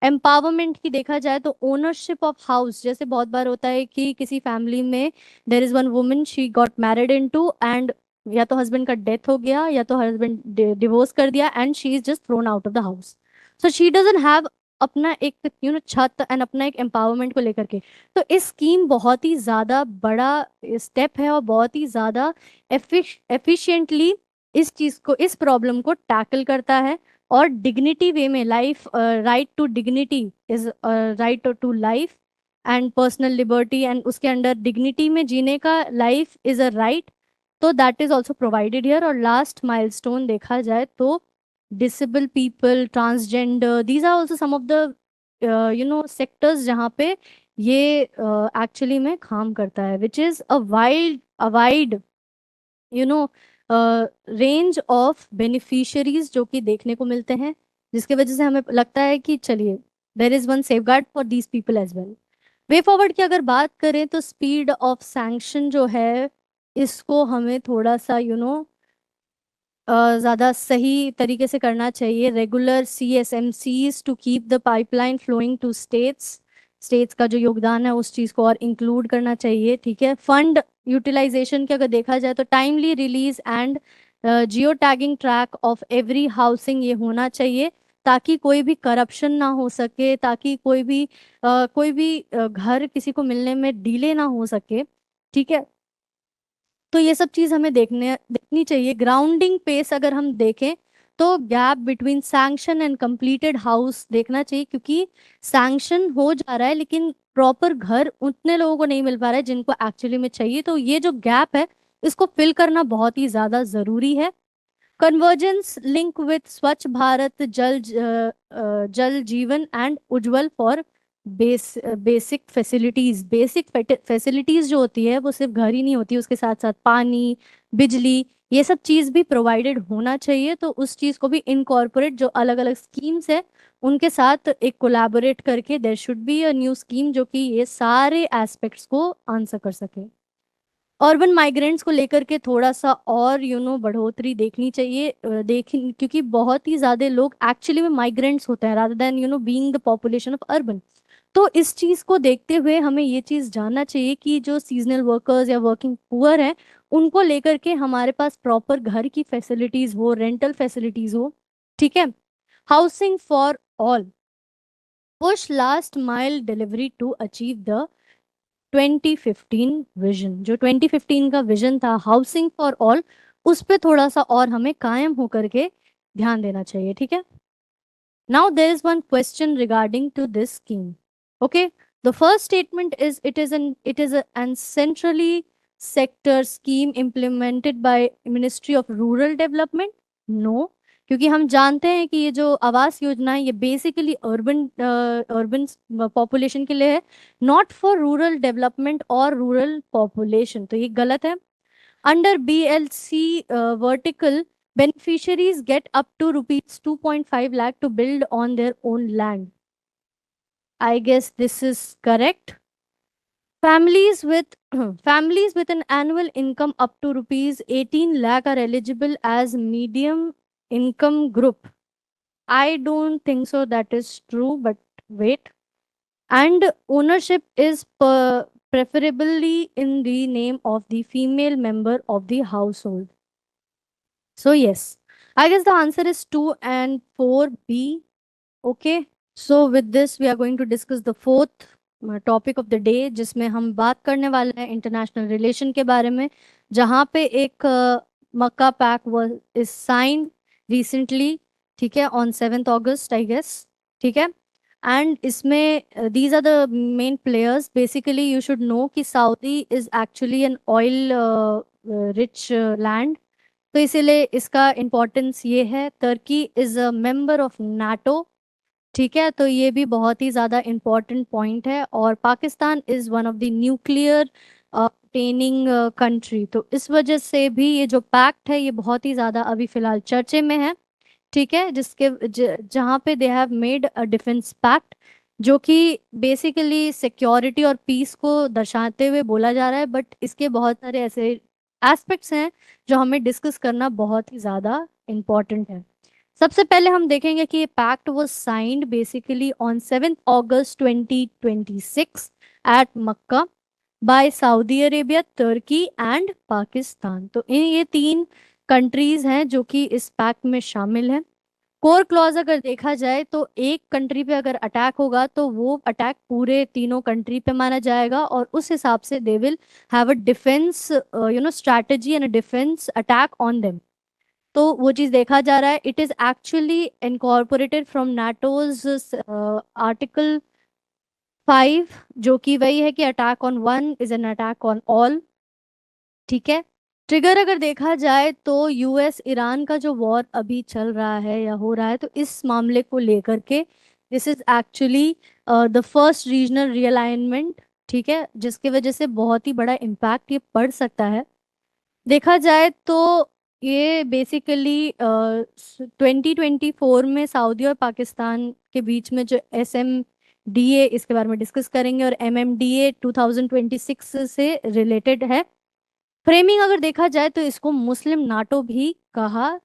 Empowerment की देखा जाए तो ओनरशिप ऑफ हाउस, जैसे बहुत बार होता है कि किसी फैमिली में there is one woman, she got married into, and या तो हस्बैंड का डेथ हो गया या तो हस्बैंड डिवोर्स कर दिया and she is just thrown out of the house. So she doesn't have अपना एक छत एंड अपना एक एम्पावरमेंट को लेकर के। तो इस स्कीम बहुत ही ज्यादा बड़ा स्टेप है और बहुत ही ज्यादा एफिशिएंटली इस चीज को, इस प्रॉब्लम को टैकल करता है। और डिग्निटी वे में life, right to dignity is right to life and personal liberty, and उसके अंडर डिग्निटी में जीने का लाइफ इज अ राइट, तो that is also provided here. और लास्ट माइलस्टोन देखा जाए तो disable people, transgender, these are also some of the sectors जहाँ पे ये एक्चुअली में काम करता है, which is a wide you know range of beneficiaries जो कि देखने को मिलते हैं, जिसके वजह से हमें लगता है कि चलिए there is one safeguard for these people as well. Way forward की अगर बात करें तो स्पीड ऑफ सैंक्शन जो है इसको हमें थोड़ा सा ज़्यादा सही तरीके से करना चाहिए। Regular CSMCs to keep the pipeline flowing to states, states का जो योगदान है उस चीज़ को और इंक्लूड करना चाहिए, ठीक है। फंड यूटिलाइजेशन की अगर देखा जाए तो timely release and geo tagging track of every housing ये होना चाहिए, ताकि कोई भी करप्शन ना हो सके, ताकि कोई भी घर किसी को मिलने में डिले ना हो सके, ठीक है। तो ये सब चीज हमें देखनी चाहिए। ग्राउंडिंग पेस अगर हम देखें तो gap between sanction and completed house देखना चाहिए, क्योंकि सैंक्शन हो जा रहा है लेकिन प्रॉपर घर उतने लोगों को नहीं मिल पा रहा है जिनको एक्चुअली में चाहिए। तो ये जो गैप है इसको फिल करना बहुत ही ज्यादा जरूरी है। कन्वर्जेंस लिंक विथ स्वच्छ भारत, जल जीवन and Ujjwal for basic facilities. Basic facilities जो होती है वो सिर्फ घर ही नहीं होती, उसके साथ साथ पानी, बिजली, ये सब चीज भी प्रोवाइडेड होना चाहिए। तो उस चीज को भी इनकॉर्पोरेट जो अलग अलग स्कीम्स है उनके साथ एक कोलैबोरेट करके there should be a new scheme जो कि ये सारे एस्पेक्ट्स को आंसर कर सके। अर्बन माइग्रेंट्स को लेकर के थोड़ा सा और बढ़ोतरी देखनी चाहिए, क्योंकि बहुत ही ज्यादा लोग एक्चुअली में माइग्रेंट्स होते हैं rather than being the population of urban. तो इस चीज को देखते हुए हमें ये चीज जानना चाहिए कि जो सीजनल वर्कर्स या वर्किंग पुअर हैं उनको लेकर के हमारे पास प्रॉपर घर की फैसिलिटीज हो, रेंटल फैसिलिटीज हो। ठीक है। Housing for all, push last mile delivery to achieve the 2015 vision. जो 2015 का विजन था हाउसिंग फॉर ऑल, उस पे थोड़ा सा और हमें कायम होकर के ध्यान देना चाहिए। ठीक है। Now there is one question regarding to this scheme. Okay, the first statement is an centrally sector scheme implemented by Ministry of Rural Development. No, क्योंकि हम जानते हैं कि ये जो आवास योजना है ये बेसिकली अर्बन पॉपुलेशन के लिए है, नॉट फॉर रूरल डेवलपमेंट और रूरल पॉपुलेशन, तो ये गलत है। Under BLC vertical, beneficiaries get up to rupees 2.5 lakh to build on their own land. I guess this is correct. Families with families with an annual income up to rupees 18 lakh are eligible as medium income group. I don't think so that is true, but wait. And ownership is preferably in the name of the female member of the household. So yes, I guess the answer is 2 and 4B. Okay. So with this, we are going to discuss the fourth topic of the day, जिसमें हम बात करने वाले हैं international relation के बारे में, जहाँ पे एक मक्का pack was is signed recently, ठीक है, on 7th August I guess, ठीक है। एंड इसमें these are the main players. Basically you should know कि Saudi is actually an oil rich land, तो इसीलिए इसका इम्पोर्टेंस ये है। Turkey is a member of NATO, ठीक है, तो ये भी बहुत ही ज़्यादा इम्पोर्टेंट पॉइंट है। और Pakistan is one of the nuclear training country, तो इस वजह से भी ये जो पैक्ट है ये बहुत ही ज़्यादा अभी फिलहाल चर्चे में है। ठीक है, जहाँ पे they have made a defence pact, जो कि बेसिकली सिक्योरिटी और पीस को दर्शाते हुए बोला जा रहा है, बट इसके बहुत सारे ऐसे एस्पेक्ट्स हैं जो हमें डिस्कस करना बहुत ही ज़्यादा इम्पोर्टेंट है। सबसे पहले हम देखेंगे कि ये pact was signed basically on 7th August 2026 at Mecca by Saudi Arabia, Turkey and Pakistan. तो ये तीन कंट्रीज हैं जो कि इस पैक्ट में शामिल हैं। कोर क्लॉज अगर देखा जाए तो एक कंट्री पे अगर अटैक होगा तो वो अटैक पूरे तीनों कंट्री पे माना जाएगा, और उस हिसाब से they will have a defence strategy and a defence attack on them. तो वो चीज देखा जा रहा है। It is actually incorporated from नाटोज article 5, जो कि वही है कि attack on one is an attack on all. ठीक है। ट्रिगर अगर देखा जाए तो यूएस ईरान का जो वॉर अभी चल रहा है या हो रहा है, तो इस मामले को लेकर के this is actually the first regional realignment, ठीक है, जिसकी वजह से बहुत ही बड़ा इम्पैक्ट ये पड़ सकता है। देखा जाए तो ये बेसिकली 2024 में सऊदी और पाकिस्तान के बीच में जो SMDA, इसके बारे में डिस्कस करेंगे, और MMDA 2026 से रिलेटेड है। फ्रेमिंग अगर देखा जाए तो इसको मुस्लिम नाटो भी कहा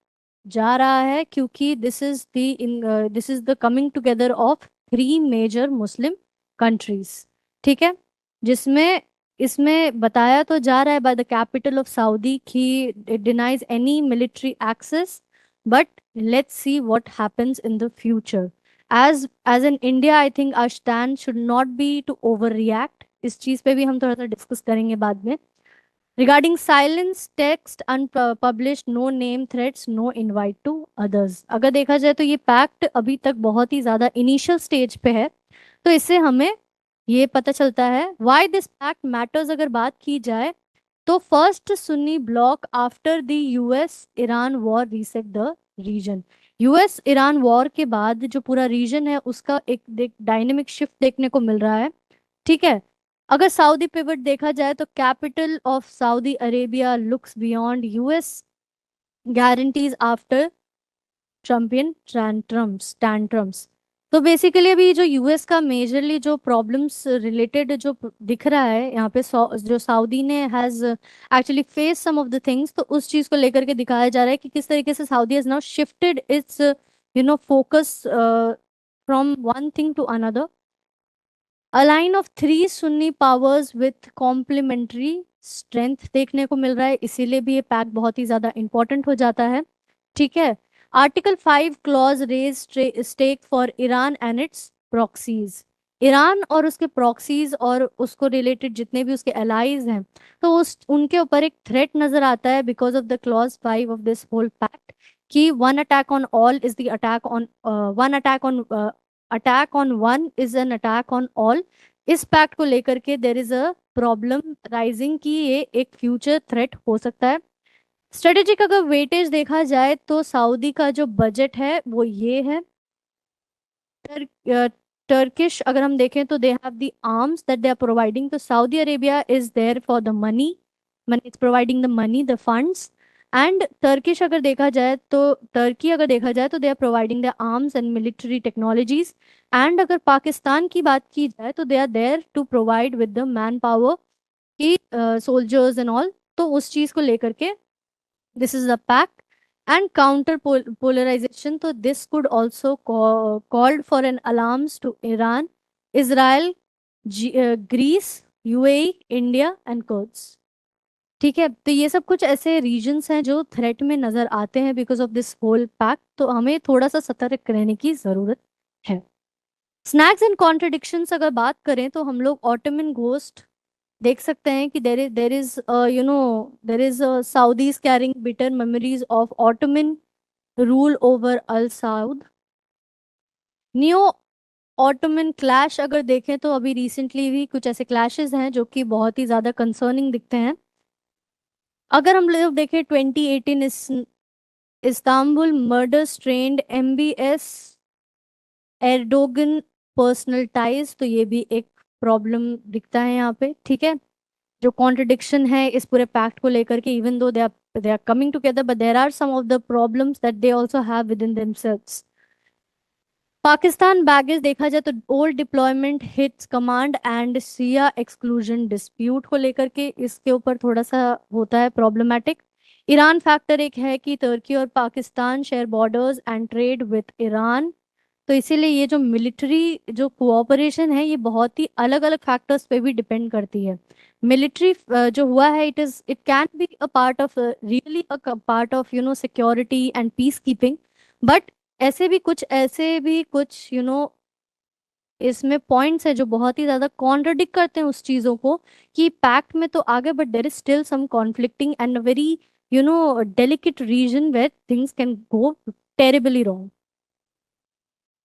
जा रहा है, क्योंकि this is the coming together of 3 major Muslim countries. ठीक है, जिसमें इसमें बताया तो जा रहा है by the capital of Saudi कि it denies any military access, but let's see what happens in the future. As an India I think our stand should not be too overreact. इस चीज पे भी हम थोड़ा सा discuss करेंगे बाद में। Regarding silence, text unpublished, no name threats, no invite to others. अगर देखा जाए तो ये पैक्ट अभी तक बहुत ही ज्यादा इनिशियल स्टेज पे है, तो इससे हमें ये पता चलता है व्हाई दिस पैक्ट मैटर्स। अगर बात की जाए तो first Sunni bloc after the US Iran war reset the region. US Iran war के बाद जो पूरा रीजन है उसका एक डायनेमिक शिफ्ट देखने को मिल रहा है। ठीक है। अगर सऊदी पिवट देखा जाए तो capital of Saudi Arabia looks beyond US guarantees after Trumpian tantrums. तो बेसिकली अभी जो यूएस का मेजरली जो प्रॉब्लम्स रिलेटेड जो दिख रहा है यहाँ पे, जो सऊदी ने has actually face some of the things, तो उस चीज को लेकर के दिखाया जा रहा है कि किस तरीके से Saudi has now shifted its focus from one thing to another. A line of three Sunni powers with complementary strength देखने को मिल रहा है, इसीलिए भी ये पैक्ट बहुत ही ज्यादा इंपॉर्टेंट हो जाता है। ठीक है। Article 5 clause raise stake for Iran and its proxies. Iran और उसके प्रॉक्सीज और उसको रिलेटेड जितने भी उसके एलाइज हैं, तो उस उनके ऊपर एक थ्रेट नजर आता है because of the clause 5 of this whole pact, कि one attack on all is the attack on one attack on one is an attack on all. इस पैक्ट को लेकर के there is a problem rising कि ये एक future threat हो सकता है। स्ट्रेटेजिक अगर वेटेज देखा जाए तो सऊदी का जो बजट है वो ये है। टर्किश अगर हम देखें तो they have the arms that they are providing, तो Saudi Arabia is there for the money, money is providing the money, the funds. And Turkish अगर देखा जाए तो टर्की अगर देखा जाए तो they are providing the arms and military technologies. And अगर पाकिस्तान की बात की जाए तो they are there to provide with the manpower की सोल्जर्स एंड ऑल। तो उस चीज को लेकर के this is the pact and counter polarization. So this could also called for an alarms to Iran, Israel, Greece, UAE, India and Kurds। ठीक है, तो ये सब कुछ ऐसे रीजन्स हैं जो थ्रेट में नजर आते हैं because of this whole pact, तो हमें थोड़ा सा सतर्क रहने की जरूरत है। स्नैक्स एंड कॉन्ट्रडिक्शंस अगर बात करें तो हम लोग ऑटोमन घोस्ट देख सकते हैं कि there is Saudis carrying bitter memories of Ottoman rule over Al Saud. New Ottoman clash अगर देखें तो अभी रिसेंटली भी कुछ ऐसे क्लैशेस हैं जो कि बहुत ही ज्यादा कंसर्निंग दिखते हैं। अगर हम लोग देखें 2018 Istanbul murder strained MBS Erdogan personal ties, तो ये भी एक प्रॉब्लम दिखता है यहाँ पे। ठीक है, जो कॉन्ट्रडिक्शन है इस पूरे पैक्ट को लेकर के, even though they are coming together but there are some of the problems that they also have within themselves. Pakistan baggage देखा जाए तो old deployment hits command and Shia exclusion dispute को लेकर के इसके ऊपर थोड़ा सा होता है प्रॉब्लमेटिक। ईरान फैक्टर एक है कि तुर्की और Pakistan share borders and trade with Iran, तो इसीलिए ये जो मिलिट्री जो कोऑपरेशन है ये बहुत ही अलग अलग फैक्टर्स पे भी डिपेंड करती है। मिलिट्री जो हुआ है it can be a part of really a part of security and peace keeping, but ऐसे भी कुछ इसमें पॉइंट्स है जो बहुत ही ज्यादा कॉन्ट्रडिक्ट करते हैं उस चीजों को, कि पैक्ट में तो आगे but there is still some conflicting and very delicate region where things can go terribly wrong.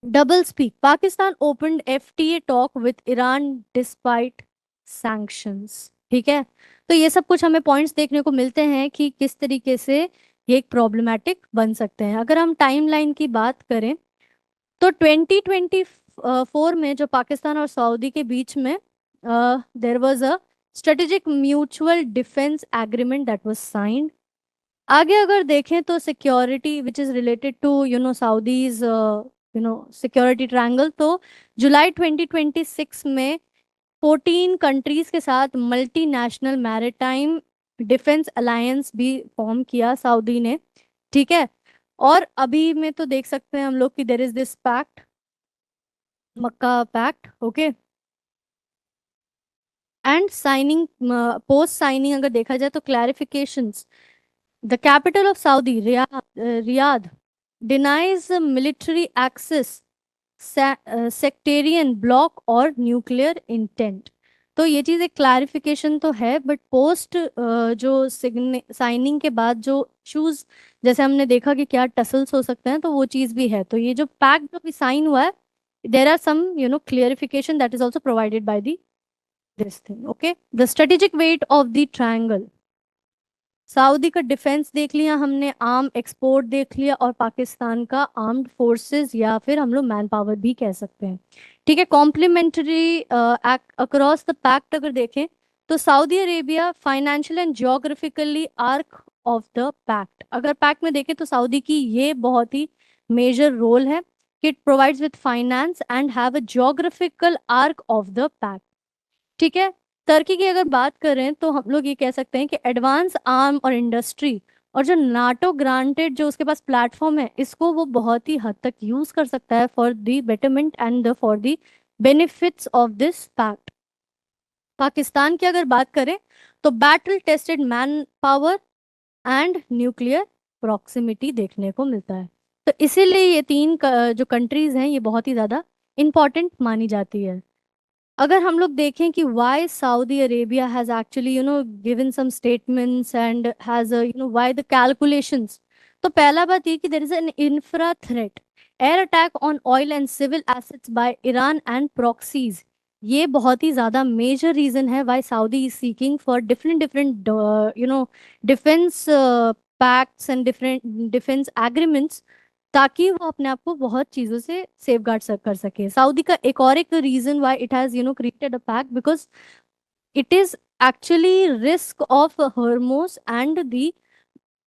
Double speak, Pakistan opened FTA talk with Iran despite sanctions. ठीक है, तो ये सब कुछ हमें पॉइंट्स देखने को मिलते हैं कि किस तरीके से ये एक प्रॉब्लमेटिक बन सकते हैं। अगर हम टाइमलाइन की बात करें तो 2024 में जो पाकिस्तान और सऊदी के बीच में there was a strategic mutual defence agreement that was signed. आगे अगर देखें तो security which is related to Saudi's security triangle, तो जुलाई 2026 में 14 कंट्रीज के साथ मल्टीनेशनल मैरिटाइम डिफेंस अलायंस भी फॉर्म किया सऊदी ने। ठीक है, और अभी में तो देख सकते हैं हम लोग कि there is this pact, Mecca pact. Okay, and signing post signing अगर देखा जाए तो clarifications, the capital of Saudi Riyadh denies military access, sectarian bloc और न्यूक्लियर इंटेंट। तो ये चीज़ एक क्लैरिफिकेशन तो है, बट पोस्ट जो साइनिंग के बाद जो इश्यूज जैसे हमने देखा कि क्या टसल्स हो सकते हैं, तो वो चीज़ भी है। तो ये जो पैक्ट जो भी साइन हुआ है, there are some clarification that is also provided by the this thing. Okay, the strategic weight of the triangle, Saudi का डिफेंस देख लिया हमने, आर्म एक्सपोर्ट देख लिया, और पाकिस्तान का आर्म्ड फोर्सेस या फिर हम लोग मैन पावर भी कह सकते हैं। ठीक है, कॉम्प्लीमेंट्री अक्रॉस द पैक्ट अगर देखें तो Saudi Arabia financial and geographically arc of the pact, अगर पैक्ट में देखें तो सऊदी की ये बहुत ही मेजर रोल है। कि it provides with finance and have a geographical arc of the pact. ठीक है। टर्की की अगर बात करें तो हम लोग ये कह सकते हैं कि एडवांस आर्म और इंडस्ट्री और जो नाटो ग्रांटेड जो उसके पास प्लेटफॉर्म है, इसको वो बहुत ही हद तक यूज कर सकता है for the betterment and for the benefits of this pact. Pakistan की अगर बात करें तो battle tested manpower and nuclear proximity देखने को मिलता है। तो इसीलिए ये तीन जो कंट्रीज हैं ये बहुत ही ज्यादा इंपॉर्टेंट मानी जाती है। अगर हम लोग देखें कि why Saudi Arabia has actually given some statements and has why the calculations, तो पहला बात ये कि there is an infra threat, air attack on oil and civil assets by Iran and proxies. ये बहुत ही ज्यादा मेजर रीजन है why Saudi is seeking for different different defence pacts and different defence agreements, ताकि वो अपने आप को बहुत चीजों से सेफ गार्ड कर सके। सऊदी का एक reason why it has created a pact because it is actually risk of Hormuz and the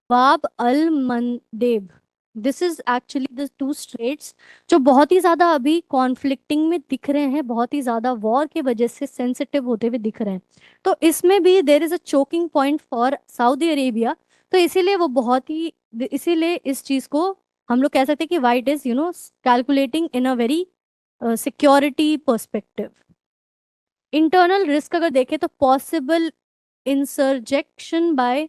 Bab al Mandeb. This is actually the two straits जो बहुत ही ज्यादा अभी कॉन्फ्लिक्टिंग में दिख रहे हैं, बहुत ही ज्यादा वॉर की वजह से सेंसिटिव होते हुए दिख रहे हैं। तो इसमें भी देर is a choking point for Saudi Arabia. तो इसीलिए वो बहुत ही, इसीलिए इस चीज को हम लोग कह सकते हैं कि white is calculating in a very security perspective. Internal risk अगर देखें तो possible insurrection by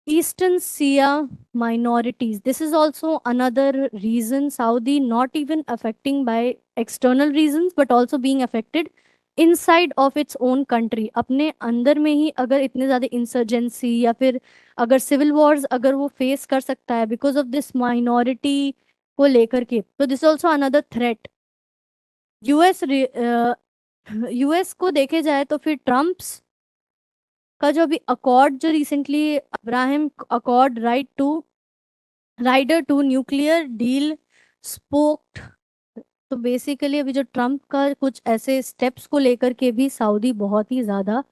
Eastern Shia minorities. This is also another reason Saudi not even affecting by external reasons but also being affected inside of its own country. अपने अंदर में ही अगर इतने ज्यादा insurgency या फिर अगर सिविल वॉर्स अगर वो फेस कर सकता है बिकॉज ऑफ दिस माइनॉरिटी को लेकर के, तो this also another threat. US US को देखे जाए तो फिर ट्रम्प्स का जो अभी अकॉर्ड जो recently Abraham accord rider to nuclear deal spoked, तो बेसिकली अभी जो ट्रम्प का कुछ ऐसे स्टेप्स को लेकर के भी सऊदी बहुत ही ज्यादा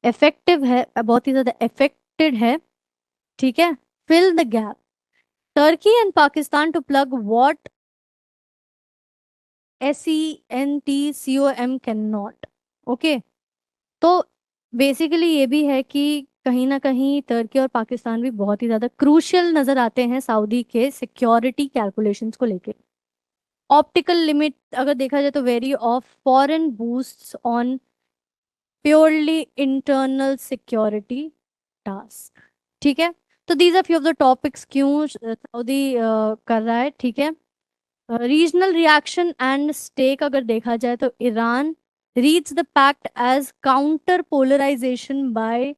इफेक्टिव है, बहुत ही ज्यादा इफेक्टेड है। ठीक है। Fill the gap, Turkey and Pakistan to plug what CENTCOM cannot. Okay. तो बेसिकली ये भी है कि कहीं ना कहीं टर्की और पाकिस्तान भी बहुत ही ज्यादा क्रूशियल नजर आते हैं सऊदी के सिक्योरिटी कैलकुलेशंस को लेके। ऑप्टिकल लिमिट अगर देखा जाए तो very of foreign boosts on purely internal security task. ठीक है। तो these are few of the topics क्यों सऊदी कर रहा है। ठीक है। रीजनल रिएक्शन एंड स्टेक अगर देखा जाए तो Iran reads the pact as counter polarisation by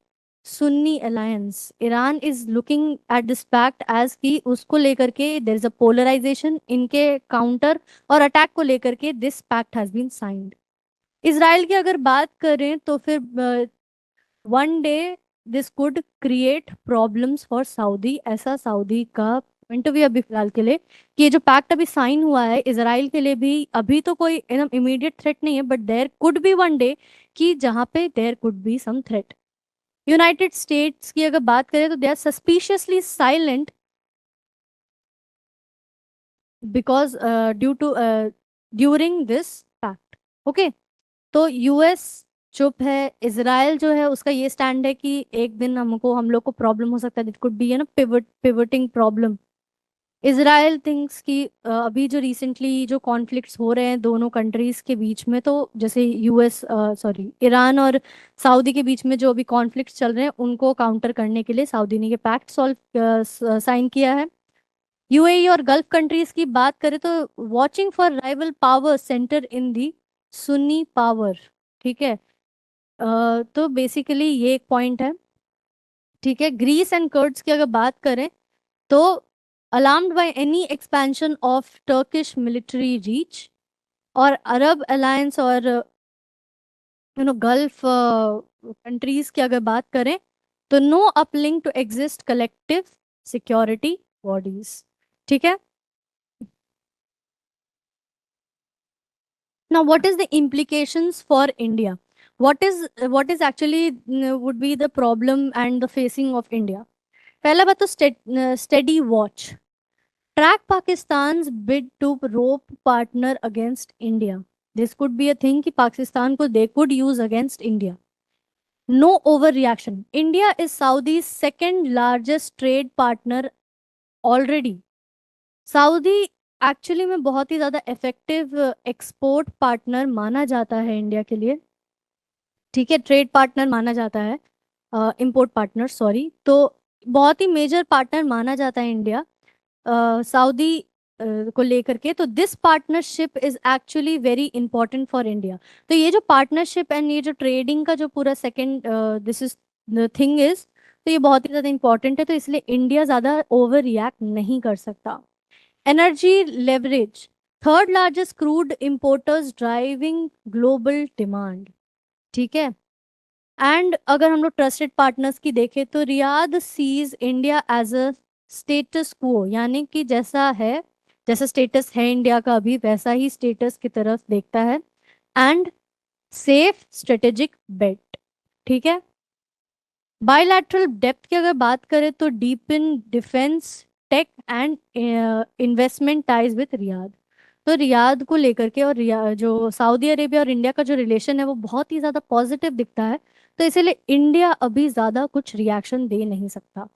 Sunni alliance. Iran is looking at this pact as कि उसको लेकर के देर इज अ पोलराइजेशन इनके काउंटर और अटैक को लेकर के this pact has been signed. Israel की अगर बात करें तो फिर one day this could create problems for Saudi, ऐसा सऊदी का पॉइंट ऑफ व्यू अभी फिलहाल के लिए, कि ये जो पैक्ट अभी साइन हुआ है इसराइल के लिए भी अभी तो कोई एकदम इमीडिएट थ्रेट नहीं है, but there could be one day कि जहाँ पे there could be some threat. United States की अगर बात करें तो they are suspiciously silent because due to during this pact. Okay. तो यूएस चुप है, इसराइल जो है उसका ये स्टैंड है कि एक दिन हम लोग को प्रॉब्लम हो सकता है, it could be pivoting problem. Israel thinks कि अभी जो रिसेंटली जो कॉन्फ्लिक्ट्स हो रहे हैं दोनों कंट्रीज के बीच में, तो जैसे यूएस सॉरी ईरान और सऊदी के बीच में जो अभी कॉन्फ्लिक्ट्स चल रहे हैं उनको काउंटर करने के लिए सऊदी ने ये पैक्ट सॉल्व साइन किया है। यूएई और गल्फ कंट्रीज की बात करें तो watching for rival power centre in the Sunni power. ठीक है। तो बेसिकली ये एक पॉइंट है। ठीक है। ग्रीस एंड कर्ड्स की अगर बात करें तो alarmed by any expansion of Turkish military reach, और अरब अलायंस और गल्फ कंट्रीज की अगर बात करें तो no uplink to exist collective security bodies. ठीक है। Now, what is the implications for India? What is actually would be the problem and the facing of India? पहला बात तो steady watch. Track Pakistan's bid to rope partner against India. This could be a thing कि पाकिस्तान को they could use against India. No overreaction. India is Saudi's second largest trade partner already. Saudi actually में बहुत ही ज्यादा effective export partner माना जाता है India के लिए, ठीक है, ट्रेड पार्टनर माना जाता है, इंपोर्ट पार्टनर सॉरी, तो बहुत ही मेजर पार्टनर माना जाता है इंडिया सऊदी को लेकर के। तो this partnership is actually very important for India. तो ये जो पार्टनरशिप एंड ये जो ट्रेडिंग का जो पूरा second this is the thing is, तो ये बहुत ही ज्यादा इंपॉर्टेंट है, तो इसलिए इंडिया ज्यादा ओवर रिएक्ट नहीं कर सकता। Energy leverage, third largest crude importers driving global demand, ठीक है। एंड अगर हम लोग ट्रस्टेड पार्टनर्स की देखें तो Riyadh sees India as a status quo, यानी कि जैसा है, जैसा स्टेटस है इंडिया का अभी वैसा ही स्टेटस की तरफ देखता है। एंड सेफ स्ट्रेटेजिक बेट, ठीक है। बायलैटरल डेप्थ की अगर बात करें तो deepen defence tech and investment ties with Riyadh. तो रियाद को लेकर के और जो सऊदी अरेबिया और इंडिया का जो रिलेशन है वो बहुत ही ज़्यादा पॉजिटिव दिखता है, तो इसीलिए इंडिया अभी ज़्यादा कुछ रिएक्शन दे नहीं सकता।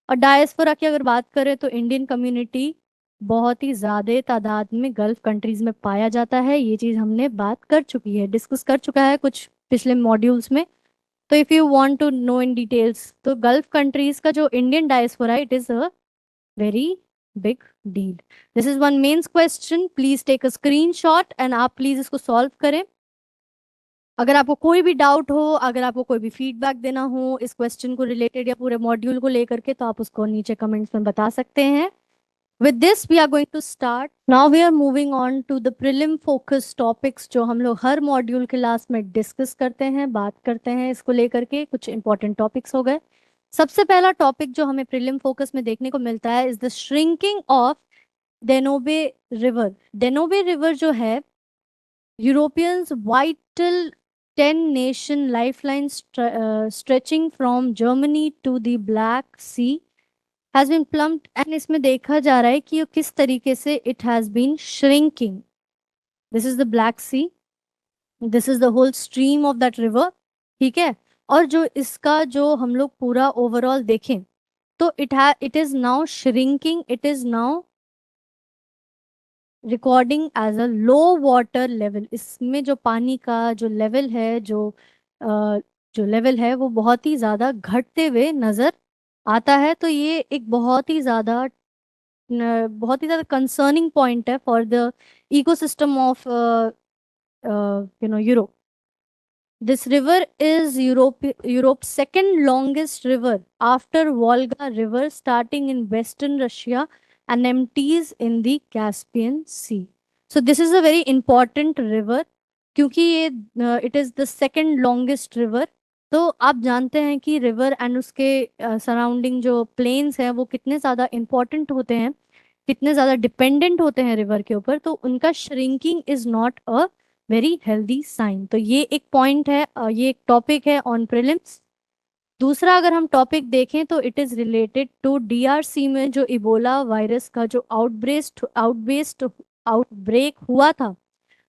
और डायस्पोरा की अगर बात करें तो इंडियन कम्युनिटी बहुत ही ज़्यादा तादाद में गल्फ कंट्रीज में पाया जाता है, ये चीज़ हमने बात कर चुकी है, डिस्कस कर चुका है कुछ पिछले मॉड्यूल्स में। तो if you want to know in details तो गल्फ कंट्रीज का जो Indian diaspora it is a very big deal. This is one mains question, please take a screenshot and आप प्लीज इसको सॉल्व करें। अगर आपको कोई भी डाउट हो, अगर आपको कोई भी फीडबैक देना हो इस क्वेश्चन को रिलेटेड या पूरे मॉड्यूल को लेकर के, तो आप उसको नीचे कमेंट्स में बता सकते हैं। With this we are going to start now, we are moving on to the prelim focus topics जो हम लोग हर मॉड्यूल के लास्ट में डिस्कस करते हैं, बात करते हैं इसको लेकर के, कुछ इंपॉर्टेंट टॉपिक्स हो गए। सबसे पहला टॉपिक जो हमें प्रीलिम फोकस में देखने को मिलता है is the shrinking of Danube river. Danube river जो है Europeans vital 10 nation lifeline stretching from Germany to the Black Sea has been plumbed, and इसमें देखा जा रहा है कि किस तरीके से it has been shrinking. This is the Black Sea, this is the whole stream of that river, ठीक है। और जो इसका जो हम लोग पूरा ओवरऑल देखें तो it is now shrinking, it is now recording as a low water level. इसमें जो पानी का जो लेवल है, जो लेवल है वो बहुत ही ज़्यादा घटते हुए नज़र आता है। तो ये एक बहुत ही ज़्यादा कंसर्निंग पॉइंट है for the ecosystem of Europe. This river is Europe's second longest river after Volga River, starting in western Russia and empties in the Caspian Sea. So this is a very important river क्योंकि ये it is the second longest river। तो आप जानते हैं कि river and उसके surrounding जो planes हैं वो कितने ज़्यादा इम्पोर्टेंट होते हैं, कितने ज़्यादा डिपेंडेंट होते हैं रिवर के ऊपर, तो उनका shrinking is not a very healthy sign. तो ये एक पॉइंट है, ये एक टॉपिक है ऑन प्रीलिम्स। दूसरा अगर हम टॉपिक देखें तो it is related to DRC में जो इबोला वायरस का जो आउटब्रेक हुआ था।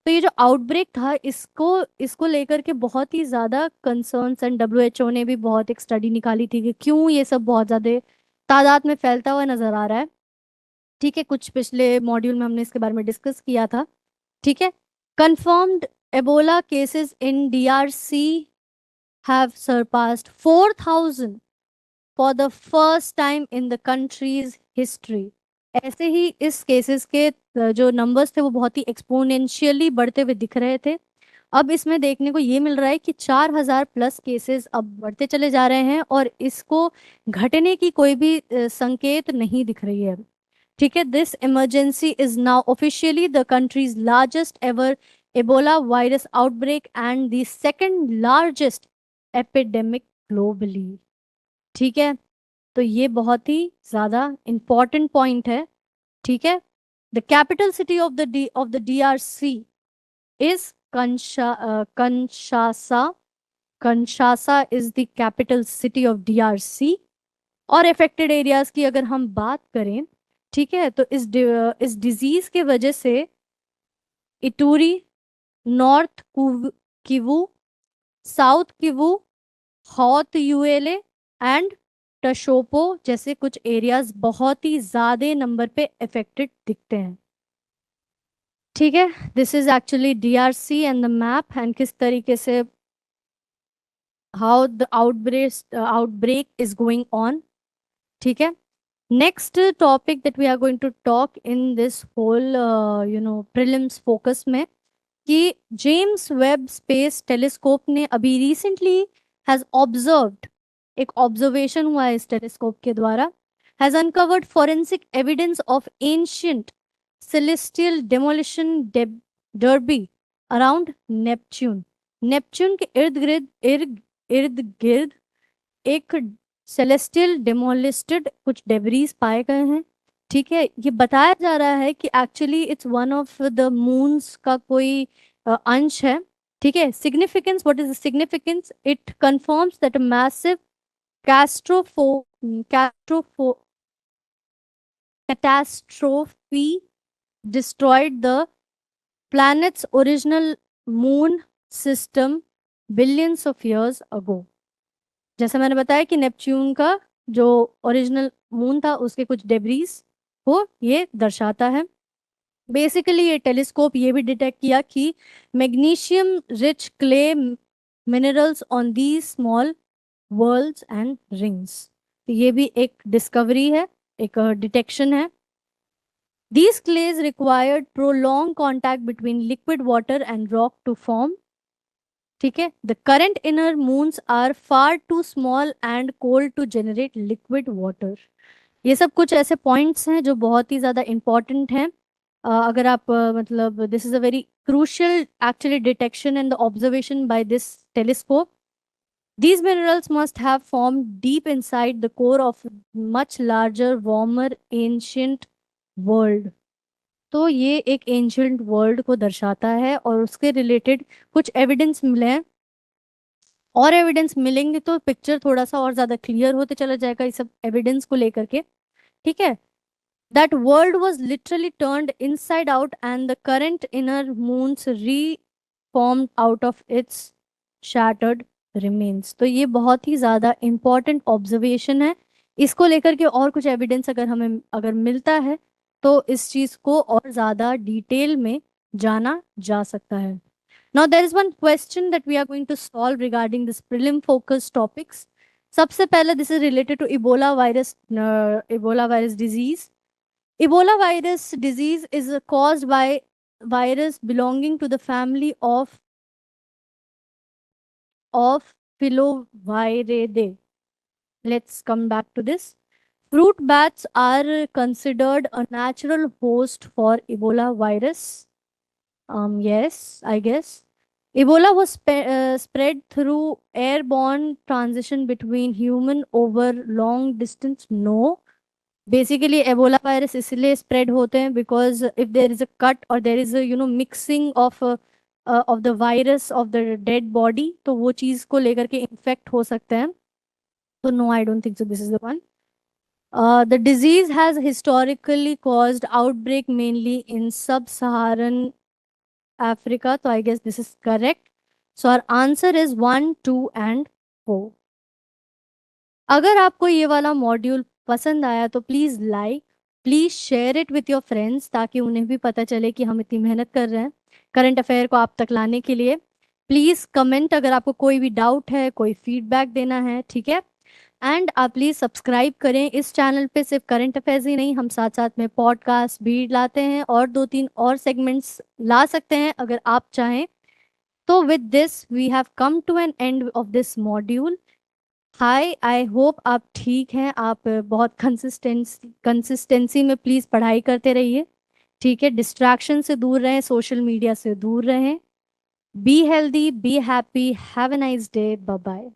तो ये जो आउटब्रेक था इसको इसको लेकर के बहुत ही ज़्यादा कंसर्न्स, एंड डब्ल्यूएचओ ने भी बहुत एक स्टडी निकाली थी कि क्यों ये सब बहुत ज़्यादा तादाद में फैलता हुआ नजर आ रहा है, ठीक है। कुछ पिछले मॉड्यूल में हमने इसके बारे में डिस्कस किया था, ठीक है। confirmed Ebola cases in DRC have surpassed 4,000 for the first time in the country's history। ऐसे ही इस केसेस के जो नंबर्स थे वो बहुत ही एक्सपोनेंशियली बढ़ते हुए दिख रहे थे। अब इसमें देखने को ये मिल रहा है कि 4,000 प्लस केसेस अब बढ़ते चले जा रहे हैं और इसको घटने की कोई भी संकेत नहीं दिख रही है, ठीक है। This emergency is now officially the countries largest ever Ebola virus outbreak and the second largest epidemic globally, ठीक है। तो ये बहुत ही ज्यादा इंपॉर्टेंट पॉइंट है, ठीक है। The capital city of the DRC is Kinshasa. Kinshasa is the capital city of DRC. और अफेक्टेड एरियाज की अगर हम बात करें ठीक है, तो इस डिजीज के वजह से Ituri, North Kivu, South Kivu, Haut Uele and Tshopo जैसे कुछ एरियाज बहुत ही ज्यादा नंबर पे अफेक्टेड दिखते हैं। ठीक है, this is actually DRC and the map and किस तरीके से how the outbreak is going on. ठीक है, next topic that we are going to talk in this whole prelims focus में कि जेम्स वेब स्पेस टेलीस्कोप ने अभी recently has observed, एक ऑब्जर्वेशन हुआ है इस टेलीस्कोप के द्वारा, has uncovered forensic evidence of ancient celestial demolition derby around Neptune. Neptune के इर्द गिर्द इर्द गिर्द एक सेलेस्टियल डेमोलिस्टेड कुछ डेब्रीज पाए गए हैं। ठीक है, ये बताया जा रहा है कि actually it's one of the moons का कोई अंश है। ठीक है, significance, what is the significance? It confirms that a massive catastrophe catastrophe catastrophe destroyed the planet's original moon system billions of years ago। जैसा मैंने बताया कि नेपच्यून का जो ओरिजिनल मून था उसके कुछ डेब्रीज को ये दर्शाता है। बेसिकली ये टेलीस्कोप ये भी डिटेक्ट किया कि magnesium rich clay minerals on the small worlds and rings. तो ये भी एक डिस्कवरी है, एक डिटेक्शन है। These clays required prolonged contact between liquid water and rock to form। ठीक है, the current inner moons are far too small and cold to generate liquid water. ये सब कुछ ऐसे पॉइंट्स हैं जो बहुत ही ज़्यादा इंपॉर्टेंट हैं। अगर आप मतलब this is a very crucial actually detection and the observation by this telescope. These minerals must have formed deep inside the core of much larger, warmer, ancient world। तो ये एक एंशियंट वर्ल्ड को दर्शाता है और उसके रिलेटेड कुछ evidence मिले हैं। और एविडेंस मिलेंगे तो पिक्चर थोड़ा सा और ज्यादा क्लियर होते चला जाएगा इस सब एविडेंस को लेकर के। ठीक है, that world was literally turned inside out and the current inner moons reformed out of its shattered remains. तो ये बहुत ही ज्यादा इंपॉर्टेंट ऑब्जर्वेशन है। इसको लेकर के और कुछ एविडेंस अगर हमें अगर मिलता है तो इस चीज को और ज्यादा डिटेल में जाना जा सकता है। Now there is one question that we are going to solve regarding this prelim focus topics. सबसे पहले this is related to Ebola virus disease. Ebola virus disease is caused by virus belonging to the family of Filoviridae. Let's come back to this. Fruit bats are considered a natural host for Ebola virus. Yes, I guess. Ebola was spread through airborne transition between human over long distance. No. Basically, Ebola virus इसलिए spread होते हैं because if there is a cut or there is a mixing of the virus of the dead body, तो वो चीज को लेकर के infect हो सकते हैं। So no, I don't think so. This is the one. The disease has historically caused outbreak mainly in sub-Saharan Africa. So I guess this is correct. So our answer is 1, 2 and 4. अगर आपको ये वाला module पसंद आया तो please like, please share it with your friends ताकि उन्हें भी पता चले कि हम इतनी मेहनत कर रहे हैं करंट अफेयर को आप तक लाने के लिए। प्लीज़ कमेंट अगर आपको कोई भी डाउट है, कोई फीडबैक देना है। ठीक है, एंड आप प्लीज़ सब्सक्राइब करें इस चैनल पे। सिर्फ करंट अफेयर्स ही नहीं, हम साथ साथ में पॉडकास्ट भी लाते हैं और 2-3 और सेगमेंट्स ला सकते हैं अगर आप चाहें। तो with this we have come to an end of this module. Hi, I hope आप ठीक हैं, आप बहुत कंसिस्टेंसी में प्लीज़ पढ़ाई करते रहिए। ठीक है, डिस्ट्रैक्शन से दूर रहें, सोशल मीडिया से दूर रहें। Be healthy, be happy, have a nice day, bye bye.